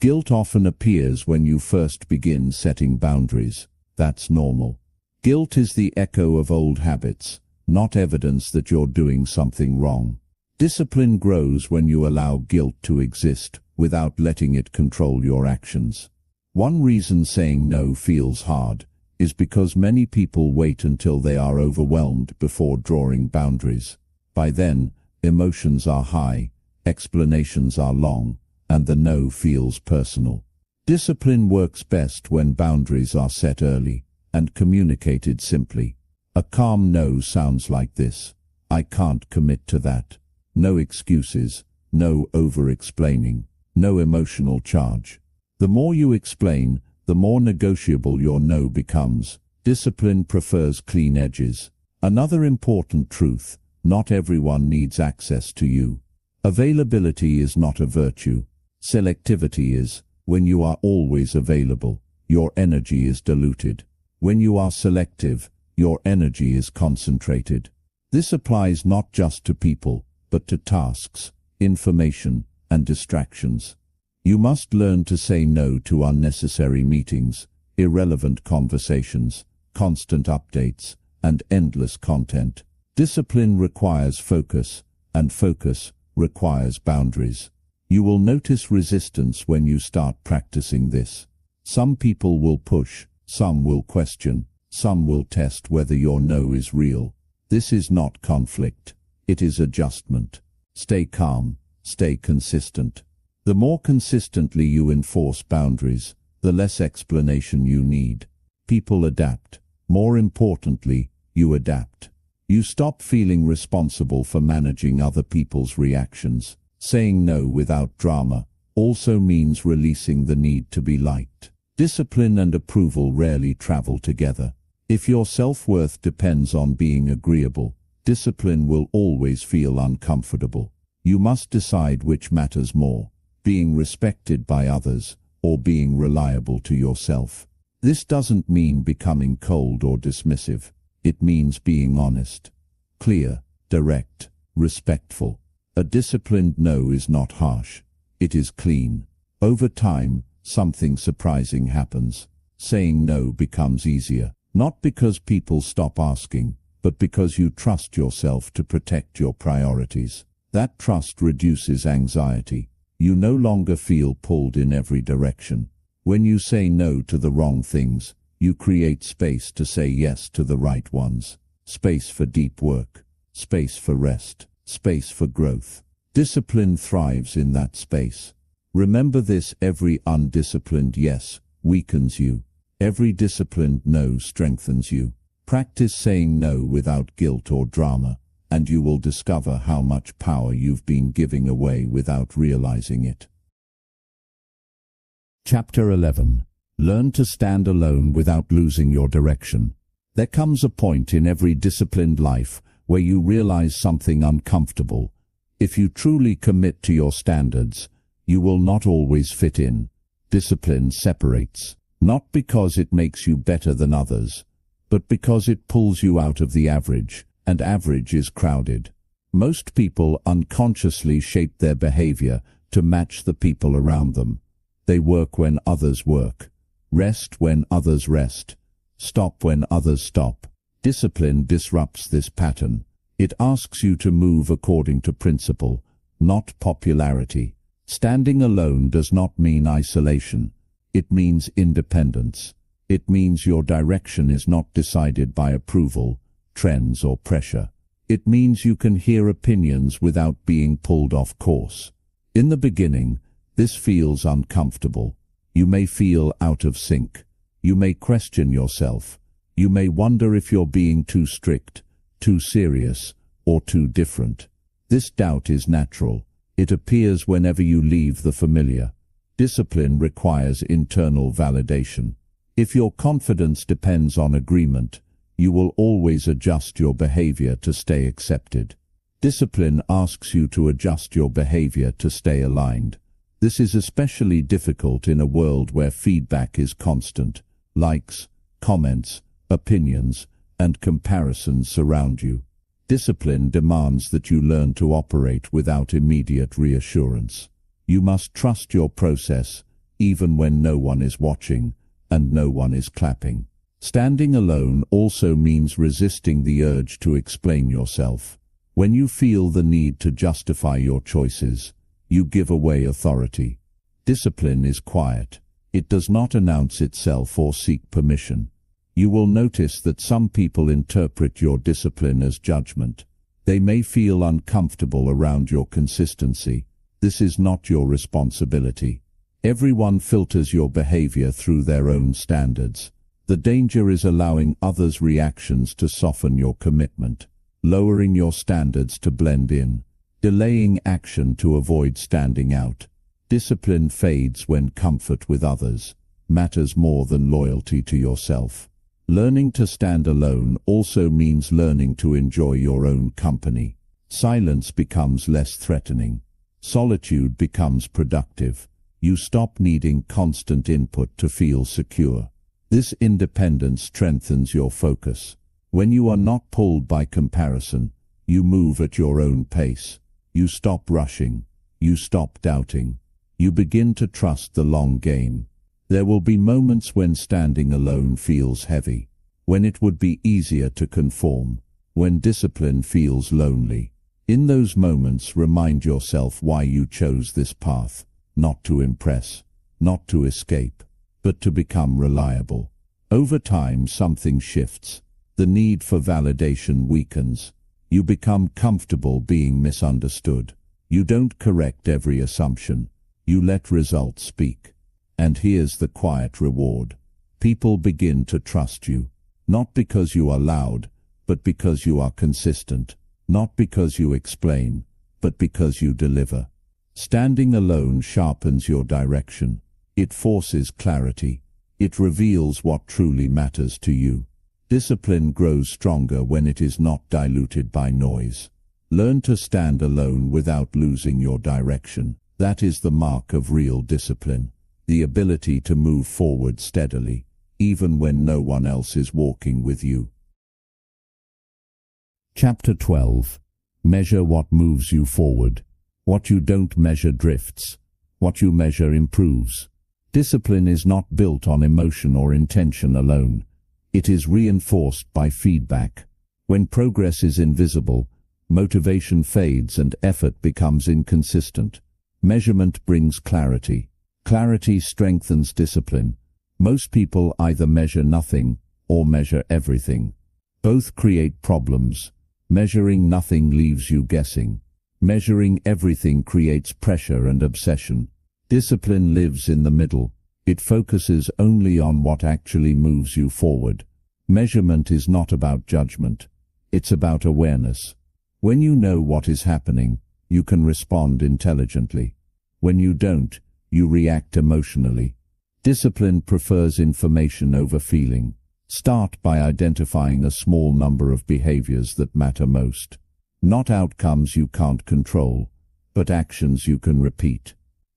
Guilt often appears when you first begin setting boundaries. That's normal. Guilt is the echo of old habits, not evidence that you're doing something wrong. Discipline grows when you allow guilt to exist without letting it control your actions. One reason saying no feels hard is because many people wait until they are overwhelmed before drawing boundaries. By then, emotions are high, explanations are long, and the no feels personal. Discipline works best when boundaries are set early and communicated simply. A calm no sounds like this: I can't commit to that. No excuses, no over-explaining, no emotional charge. The more you explain, the more negotiable your no becomes. Discipline prefers clean edges. Another important truth: not everyone needs access to you. Availability is not a virtue. Selectivity is. When you are always available, your energy is diluted. When you are selective, your energy is concentrated. This applies not just to people, but to tasks, information, and distractions. You must learn to say no to unnecessary meetings, irrelevant conversations, constant updates, and endless content. Discipline requires focus, and focus requires boundaries. You will notice resistance when you start practicing this. Some people will push, some will question, some will test whether your no is real. This is not conflict. It is adjustment. Stay calm, stay consistent. The more consistently you enforce boundaries, the less explanation you need. People adapt. More importantly, you adapt. You stop feeling responsible for managing other people's reactions. Saying no without drama also means releasing the need to be liked. Discipline and approval rarely travel together. If your self-worth depends on being agreeable, discipline will always feel uncomfortable. You must decide which matters more: being respected by others or being reliable to yourself. This doesn't mean becoming cold or dismissive. It means being honest, clear, direct, respectful. A disciplined no is not harsh. It is clean. Over time, something surprising happens. Saying no becomes easier, not because people stop asking, but because you trust yourself to protect your priorities. That trust reduces anxiety. You no longer feel pulled in every direction. When you say no to the wrong things, you create space to say yes to the right ones. Space for deep work, space for rest, space for growth. Discipline thrives in that space. Remember this: every undisciplined yes weakens you. Every disciplined no strengthens you. Practice saying no without guilt or drama, and you will discover how much power you've been giving away without realizing it. Chapter 11. Learn to stand alone without losing your direction. There comes a point in every disciplined life where you realize something uncomfortable. If you truly commit to your standards, you will not always fit in. Discipline separates, not because it makes you better than others, but because it pulls you out of the average, and average is crowded. Most people unconsciously shape their behavior to match the people around them. They work when others work, rest when others rest, stop when others stop. Discipline disrupts this pattern. It asks you to move according to principle, not popularity. Standing alone does not mean isolation. It means independence. It means your direction is not decided by approval, trends, or pressure. It means you can hear opinions without being pulled off course. In the beginning, this feels uncomfortable. You may feel out of sync. You may question yourself. You may wonder if you're being too strict, too serious, or too different. This doubt is natural. It appears whenever you leave the familiar. Discipline requires internal validation. If your confidence depends on agreement, you will always adjust your behavior to stay accepted. Discipline asks you to adjust your behavior to stay aligned. This is especially difficult in a world where feedback is constant. Likes, comments, opinions, and comparisons surround you. Discipline demands that you learn to operate without immediate reassurance. You must trust your process, even when no one is watching and no one is clapping. Standing alone also means resisting the urge to explain yourself. When you feel the need to justify your choices, you give away authority. Discipline is quiet. It does not announce itself or seek permission. You will notice that some people interpret your discipline as judgment. They may feel uncomfortable around your consistency. This is not your responsibility. Everyone filters your behavior through their own standards. The danger is allowing others' reactions to soften your commitment, lowering your standards to blend in, delaying action to avoid standing out. Discipline fades when comfort with others matters more than loyalty to yourself. Learning to stand alone also means learning to enjoy your own company. Silence becomes less threatening. Solitude becomes productive. You stop needing constant input to feel secure. This independence strengthens your focus. When you are not pulled by comparison, you move at your own pace. You stop rushing. You stop doubting. You begin to trust the long game. There will be moments when standing alone feels heavy, when it would be easier to conform, when discipline feels lonely. In those moments, remind yourself why you chose this path. Not to impress, not to escape, but to become reliable. Over time, something shifts. The need for validation weakens. You become comfortable being misunderstood. You don't correct every assumption. You let results speak. And here's the quiet reward. People begin to trust you, not because you are loud, but because you are consistent. Not because you explain, but because you deliver. Standing alone sharpens your direction. It forces clarity. It reveals what truly matters to you. Discipline grows stronger when it is not diluted by noise. Learn to stand alone without losing your direction. That is the mark of real discipline. The ability to move forward steadily, even when no one else is walking with you. Chapter 12. Measure what moves you forward. What you don't measure drifts. What you measure improves. Discipline is not built on emotion or intention alone. It is reinforced by feedback. When progress is invisible, motivation fades and effort becomes inconsistent. Measurement brings clarity. Clarity strengthens discipline. Most people either measure nothing or measure everything. Both create problems. Measuring nothing leaves you guessing. Measuring everything creates pressure and obsession. Discipline lives in the middle. It focuses only on what actually moves you forward. Measurement is not about judgment. It's about awareness. When you know what is happening, you can respond intelligently. When you don't, you react emotionally. Discipline prefers information over feeling. Start by identifying a small number of behaviors that matter most. Not outcomes you can't control, but actions you can repeat.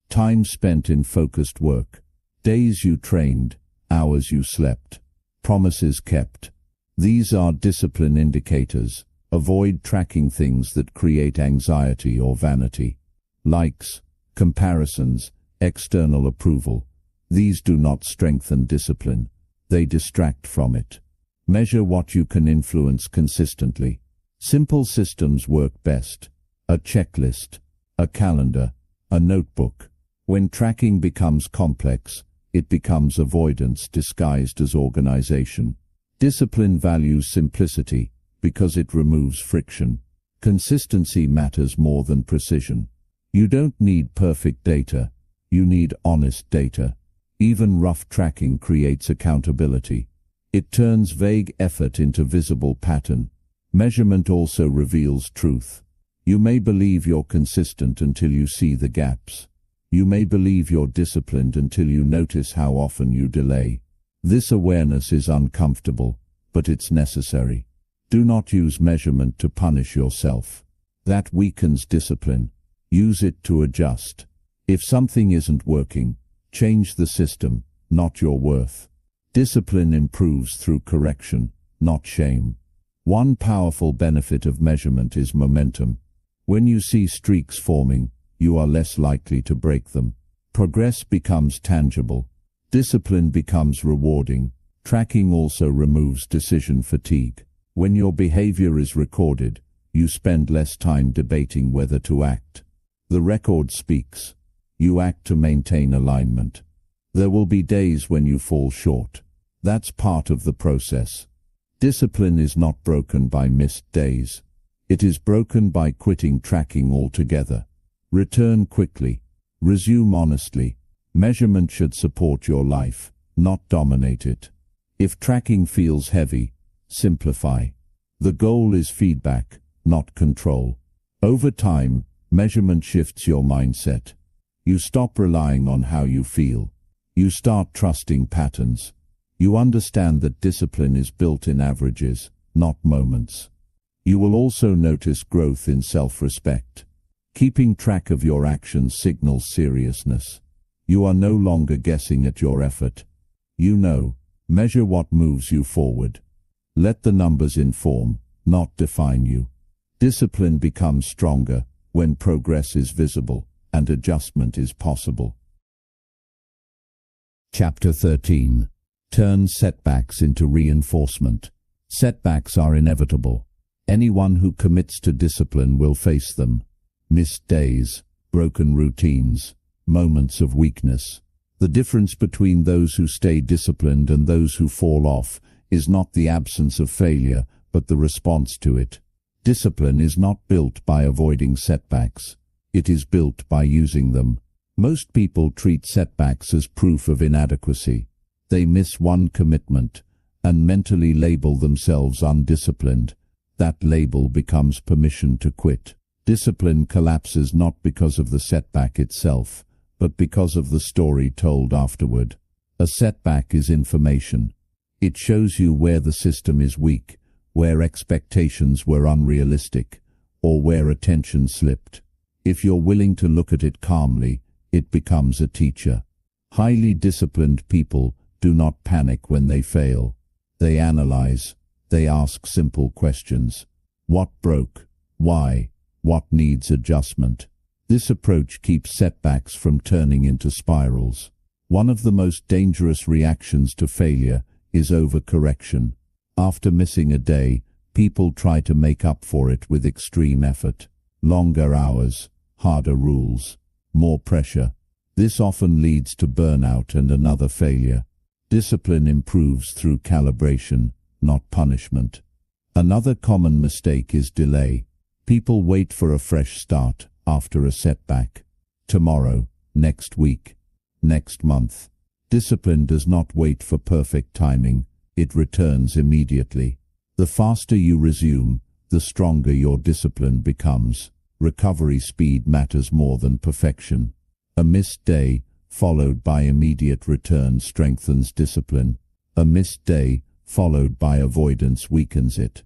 Time spent in focused work. Days you trained, hours you slept. Promises kept. These are discipline indicators. Avoid tracking things that create anxiety or vanity. Likes, comparisons, external approval. These do not strengthen discipline. They distract from it. Measure what you can influence consistently. Simple systems work best. A checklist, a calendar, a notebook. When tracking becomes complex, it becomes avoidance disguised as organization. Discipline values simplicity because it removes friction. Consistency matters more than precision. You don't need perfect data. You need honest data. Even rough tracking creates accountability. It turns vague effort into visible pattern. Measurement also reveals truth. You may believe you're consistent until you see the gaps. You may believe you're disciplined until you notice how often you delay. This awareness is uncomfortable, but it's necessary. Do not use measurement to punish yourself. That weakens discipline. Use it to adjust. If something isn't working, change the system, not your worth. Discipline improves through correction, not shame. One powerful benefit of measurement is momentum. When you see streaks forming, you are less likely to break them. Progress becomes tangible. Discipline becomes rewarding. Tracking also removes decision fatigue. When your behavior is recorded, you spend less time debating whether to act. The record speaks. You act to maintain alignment. There will be days when you fall short. That's part of the process. Discipline is not broken by missed days. It is broken by quitting tracking altogether. Return quickly. Resume honestly. Measurement should support your life, not dominate it. If tracking feels heavy, simplify. The goal is feedback, not control. Over time, measurement shifts your mindset. You stop relying on how you feel. You start trusting patterns. You understand that discipline is built in averages, not moments. You will also notice growth in self-respect. Keeping track of your actions signals seriousness. You are no longer guessing at your effort. You know. Measure what moves you forward. Let the numbers inform, not define you. Discipline becomes stronger when progress is visible and adjustment is possible. Chapter 13. Turn setbacks into reinforcement. Setbacks are inevitable. Anyone who commits to discipline will face them. Missed days, broken routines, moments of weakness. The difference between those who stay disciplined and those who fall off is not the absence of failure, but the response to it. Discipline is not built by avoiding setbacks. It is built by using them. Most people treat setbacks as proof of inadequacy. They miss one commitment and mentally label themselves undisciplined. That label becomes permission to quit. Discipline collapses not because of the setback itself, but because of the story told afterward. A setback is information. It shows you where the system is weak, where expectations were unrealistic, or where attention slipped. If you're willing to look at it calmly, it becomes a teacher. Highly disciplined people do not panic when they fail. They analyze. They ask simple questions. What broke? Why? What needs adjustment? This approach keeps setbacks from turning into spirals. One of the most dangerous reactions to failure is overcorrection. After missing a day, people try to make up for it with extreme effort. Longer hours, harder rules, more pressure. This often leads to burnout and another failure. Discipline improves through calibration, not punishment. Another common mistake is delay. People wait for a fresh start after a setback. Tomorrow, next week, next month. Discipline does not wait for perfect timing. It returns immediately. The faster you resume, the stronger your discipline becomes. Recovery speed matters more than perfection. A missed day, followed by immediate return, strengthens discipline. A missed day, followed by avoidance, weakens it.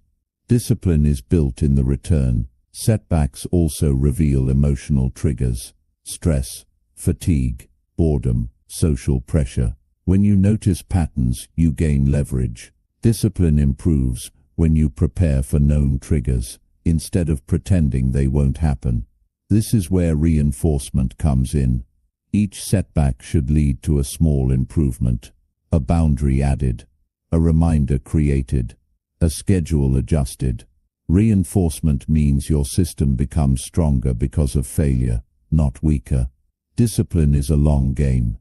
Discipline is built in the return. Setbacks also reveal emotional triggers. Stress, fatigue, boredom, social pressure. When you notice patterns, you gain leverage. Discipline improves when you prepare for known triggers, instead of pretending they won't happen. This is where reinforcement comes in. Each setback should lead to a small improvement. A boundary added. A reminder created. A schedule adjusted. Reinforcement means your system becomes stronger because of failure, not weaker. Discipline is a long game.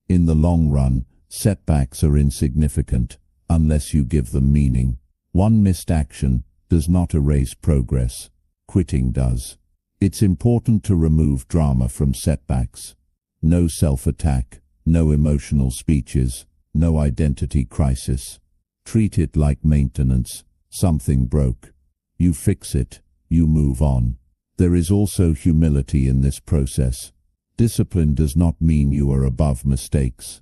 In the long run, setbacks are insignificant, unless you give them meaning. One missed action does not erase progress. Quitting does. It's important to remove drama from setbacks. No self-attack, No emotional speeches, no identity crisis. Treat it like maintenance. Something broke. You fix it, you move on. There is also humility in this process. Discipline does not mean you are above mistakes.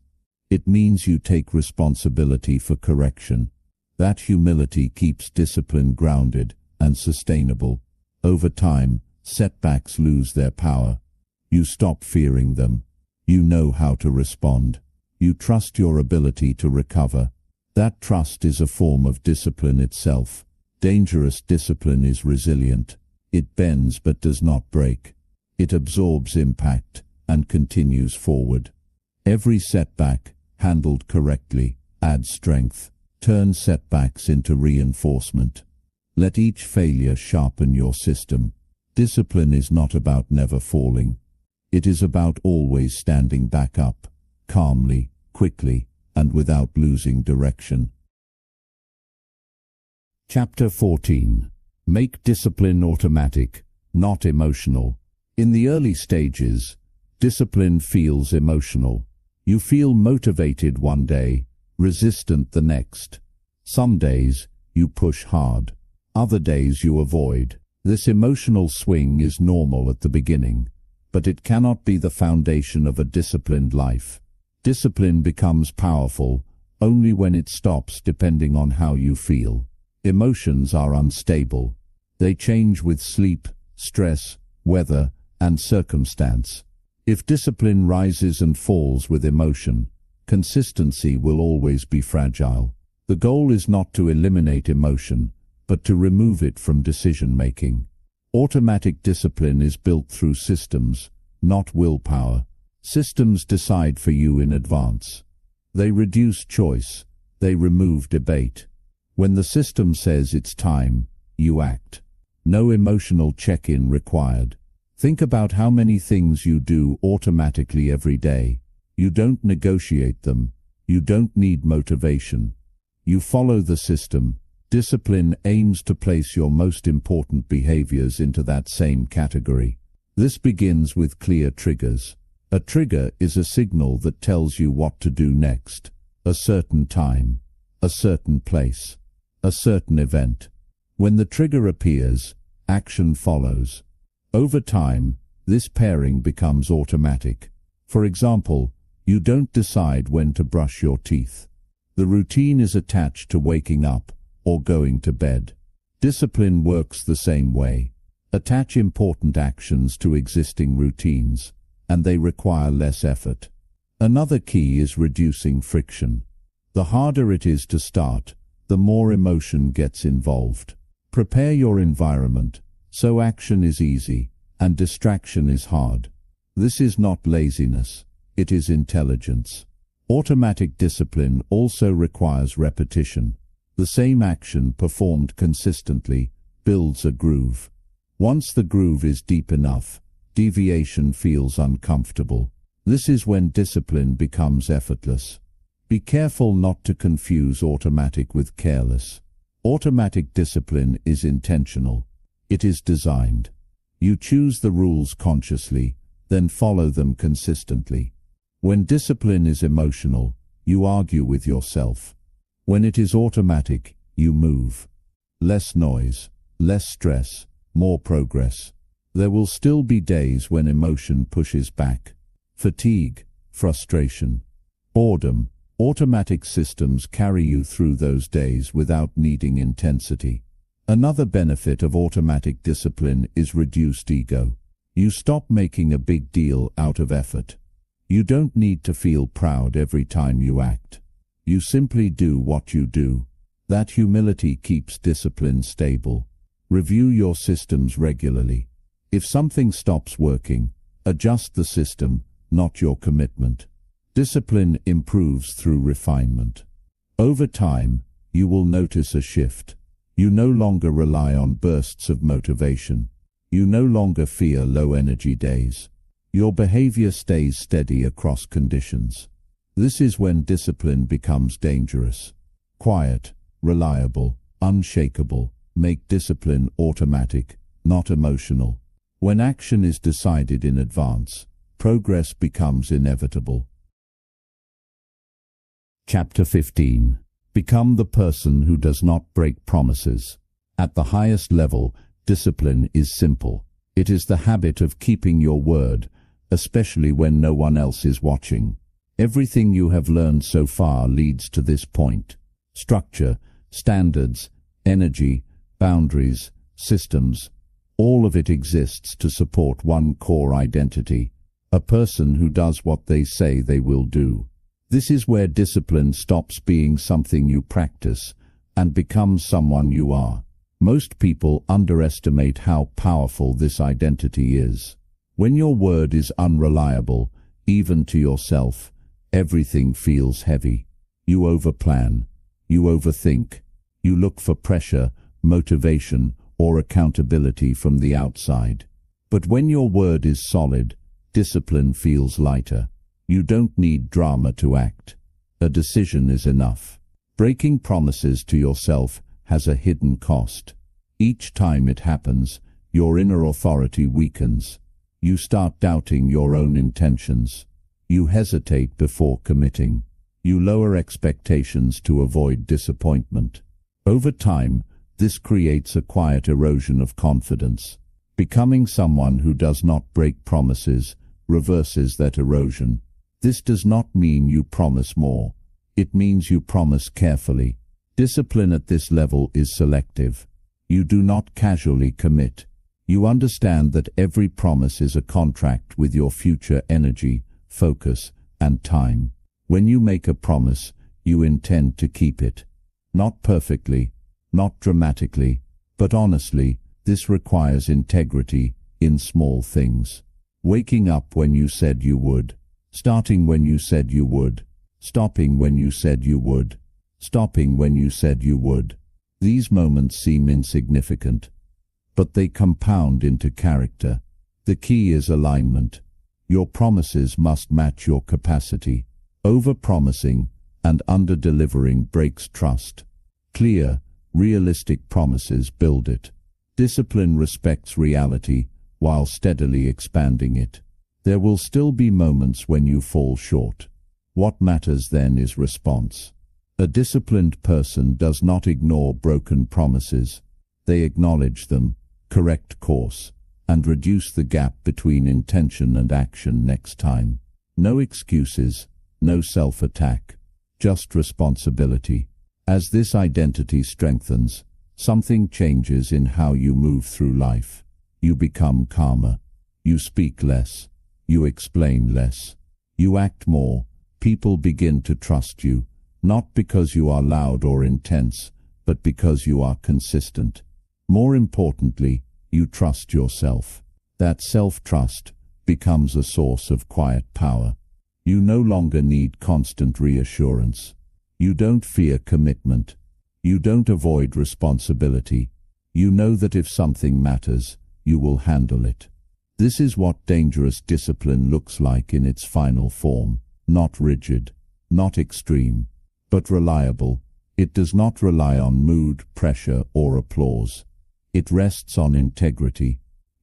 It means you take responsibility for correction. That humility keeps discipline grounded and sustainable. Over time, setbacks lose their power. You stop fearing them. You know how to respond. You trust your ability to recover. That trust is a form of discipline itself. Dangerous discipline is resilient. It bends but does not break. It absorbs impact and continues forward. Every setback, handled correctly, adds strength. Turn setbacks into reinforcement. Let each failure sharpen your system. Discipline is not about never falling. It is about always standing back up, calmly, quickly, and without losing direction. Chapter 14. Make discipline automatic, not emotional. In the early stages, discipline feels emotional. You feel motivated one day, resistant the next. Some days, you push hard. Other days you avoid. This emotional swing is normal at the beginning, but it cannot be the foundation of a disciplined life. Discipline becomes powerful only when it stops depending on how you feel. Emotions are unstable. They change with sleep, stress, weather, and circumstance. If discipline rises and falls with emotion, consistency will always be fragile. The goal is not to eliminate emotion, but to remove it from decision-making. Automatic discipline is built through systems, not willpower. Systems decide for you in advance. They reduce choice. They remove debate. When the system says it's time, you act. No emotional check-in required. Think about how many things you do automatically every day. You don't negotiate them. You don't need motivation. You follow the system. Discipline aims to place your most important behaviors into that same category. This begins with clear triggers. A trigger is a signal that tells you what to do next. A certain time, a certain place, a certain event. When the trigger appears, action follows. Over time, this pairing becomes automatic. For example, you don't decide when to brush your teeth. The routine is attached to waking up or going to bed. Discipline works the same way. Attach important actions to existing routines, and they require less effort. Another key is reducing friction. The harder it is to start, the more emotion gets involved. Prepare your environment so action is easy and distraction is hard. This is not laziness, it is intelligence. Automatic discipline also requires repetition. The same action performed consistently builds a groove. Once the groove is deep enough, deviation feels uncomfortable. This is when discipline becomes effortless. Be careful not to confuse automatic with careless. Automatic discipline is intentional. It is designed. You choose the rules consciously, then follow them consistently. When discipline is emotional, you argue with yourself. When it is automatic, you move. Less noise, less stress, more progress. There will still be days when emotion pushes back. Fatigue, frustration, boredom. Automatic systems carry you through those days without needing intensity. Another benefit of automatic discipline is reduced ego. You stop making a big deal out of effort. You don't need to feel proud every time you act. You simply do what you do. That humility keeps discipline stable. Review your systems regularly. If something stops working, adjust the system, not your commitment. Discipline improves through refinement. Over time, you will notice a shift. You no longer rely on bursts of motivation. You no longer fear low-energy days. Your behavior stays steady across conditions. This is when discipline becomes dangerous. Quiet, reliable, unshakable. Make discipline automatic, not emotional. When action is decided in advance, progress becomes inevitable. Chapter 15. Become the person who does not break promises. At the highest level, discipline is simple. It is the habit of keeping your word, especially when no one else is watching. Everything you have learned so far leads to this point. Structure, standards, energy, boundaries, systems, all of it exists to support one core identity, a person who does what they say they will do. This is where discipline stops being something you practice and becomes someone you are. Most people underestimate how powerful this identity is. When your word is unreliable, even to yourself, everything feels heavy. You overplan, you overthink, you look for pressure, motivation, or accountability from the outside. But when your word is solid, discipline feels lighter. You don't need drama to act. A decision is enough. Breaking promises to yourself has a hidden cost. Each time it happens, your inner authority weakens. You start doubting your own intentions. You hesitate before committing. You lower expectations to avoid disappointment. Over time, this creates a quiet erosion of confidence. Becoming someone who does not break promises reverses that erosion. This does not mean you promise more. It means you promise carefully. Discipline at this level is selective. You do not casually commit. You understand that every promise is a contract with your future energy, focus, and time. When you make a promise, you intend to keep it. Not perfectly, not dramatically, but honestly. This requires integrity in small things. Waking up when you said you would. Starting when you said you would. Stopping when you said you would. Stopping when you said you would. These moments seem insignificant, but they compound into character. The key is alignment. Your promises must match your capacity. Over-promising and under-delivering breaks trust. Clear, realistic promises build it. Discipline respects reality while steadily expanding it. There will still be moments when you fall short. What matters then is response. A disciplined person does not ignore broken promises. They acknowledge them, correct course, and reduce the gap between intention and action next time. No excuses, no self-attack, just responsibility. As this identity strengthens, something changes in how you move through life. You become calmer. You speak less. You explain less. You act more. People begin to trust you, not because you are loud or intense, but because you are consistent. More importantly, you trust yourself. That self-trust becomes a source of quiet power. You no longer need constant reassurance. You don't fear commitment. You don't avoid responsibility. You know that if something matters, you will handle it. This is what dangerous discipline looks like in its final form. Not rigid, not extreme, but reliable. It does not rely on mood, pressure, or applause. It rests on integrity.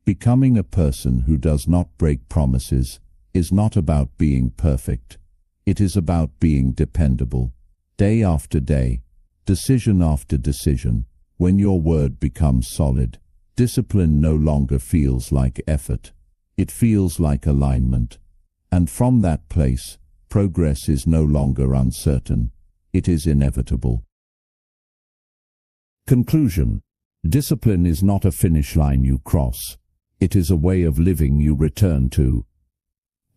Becoming a person who does not break promises is not about being perfect. It is about being dependable. Day after day, decision after decision, when your word becomes solid, discipline no longer feels like effort. It feels like alignment. And from that place, progress is no longer uncertain. It is inevitable. Conclusion. Discipline is not a finish line you cross. It is a way of living you return to.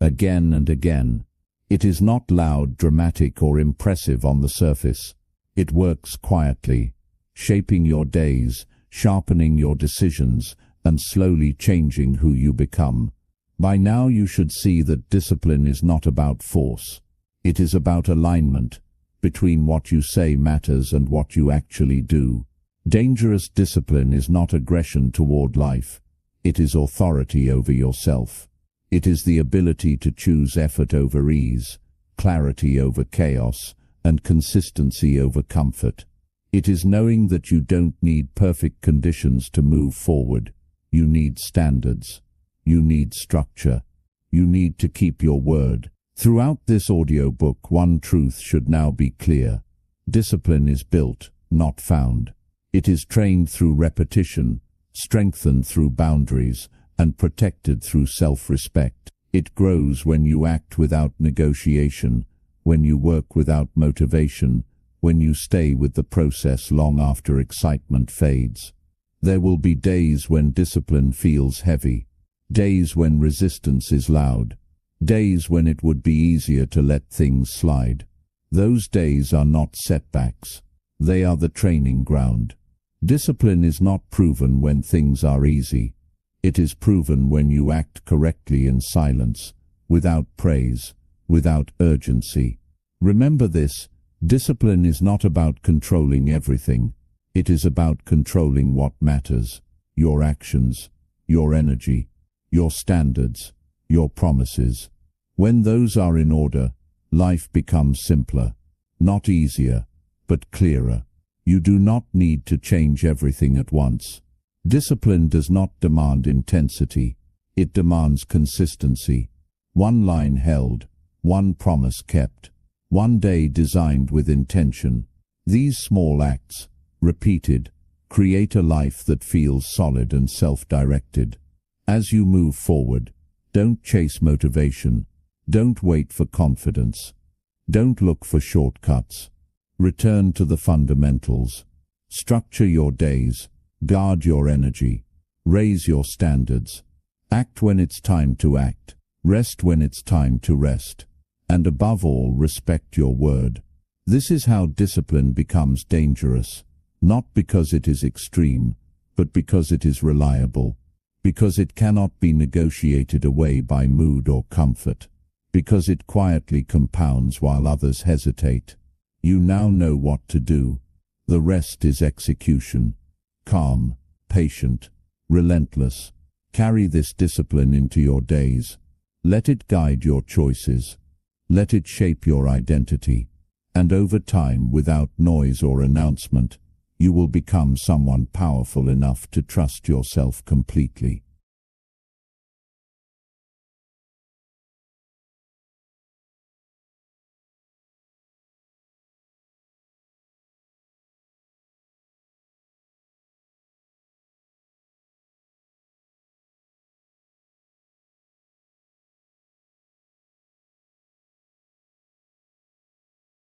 Again and again. It is not loud, dramatic, or impressive on the surface. It works quietly, shaping your days, sharpening your decisions, and slowly changing who you become. By now you should see that discipline is not about force. It is about alignment between what you say matters and what you actually do. Dangerous discipline is not aggression toward life. It is authority over yourself. It is the ability to choose effort over ease, clarity over chaos, and consistency over comfort. It is knowing that you don't need perfect conditions to move forward. You need standards. You need structure. You need to keep your word. Throughout this audiobook, one truth should now be clear. Discipline is built, not found. It is trained through repetition, strengthened through boundaries, and protected through self-respect. It grows when you act without negotiation, when you work without motivation, when you stay with the process long after excitement fades. There will be days when discipline feels heavy, days when resistance is loud, days when it would be easier to let things slide. Those days are not setbacks. They are the training ground. Discipline is not proven when things are easy. It is proven when you act correctly in silence, without praise, without urgency. Remember this, discipline is not about controlling everything. It is about controlling what matters: your actions, your energy, your standards, your promises. When those are in order, life becomes simpler, not easier, but clearer. You do not need to change everything at once. Discipline does not demand intensity. It demands consistency. One line held, one promise kept, one day designed with intention. These small acts, repeated, create a life that feels solid and self-directed. As you move forward, don't chase motivation. Don't wait for confidence. Don't look for shortcuts. Return to the fundamentals. Structure your days. Guard your energy. Raise your standards. Act when it's time to act. Rest when it's time to rest. And above all, respect your word. This is how discipline becomes dangerous, not because it is extreme, but because it is reliable, because it cannot be negotiated away by mood or comfort, because it quietly compounds while others hesitate. You now know what to do. The rest is execution. Calm, patient, relentless. Carry this discipline into your days. Let it guide your choices. Let it shape your identity. And over time, without noise or announcement, you will become someone powerful enough to trust yourself completely.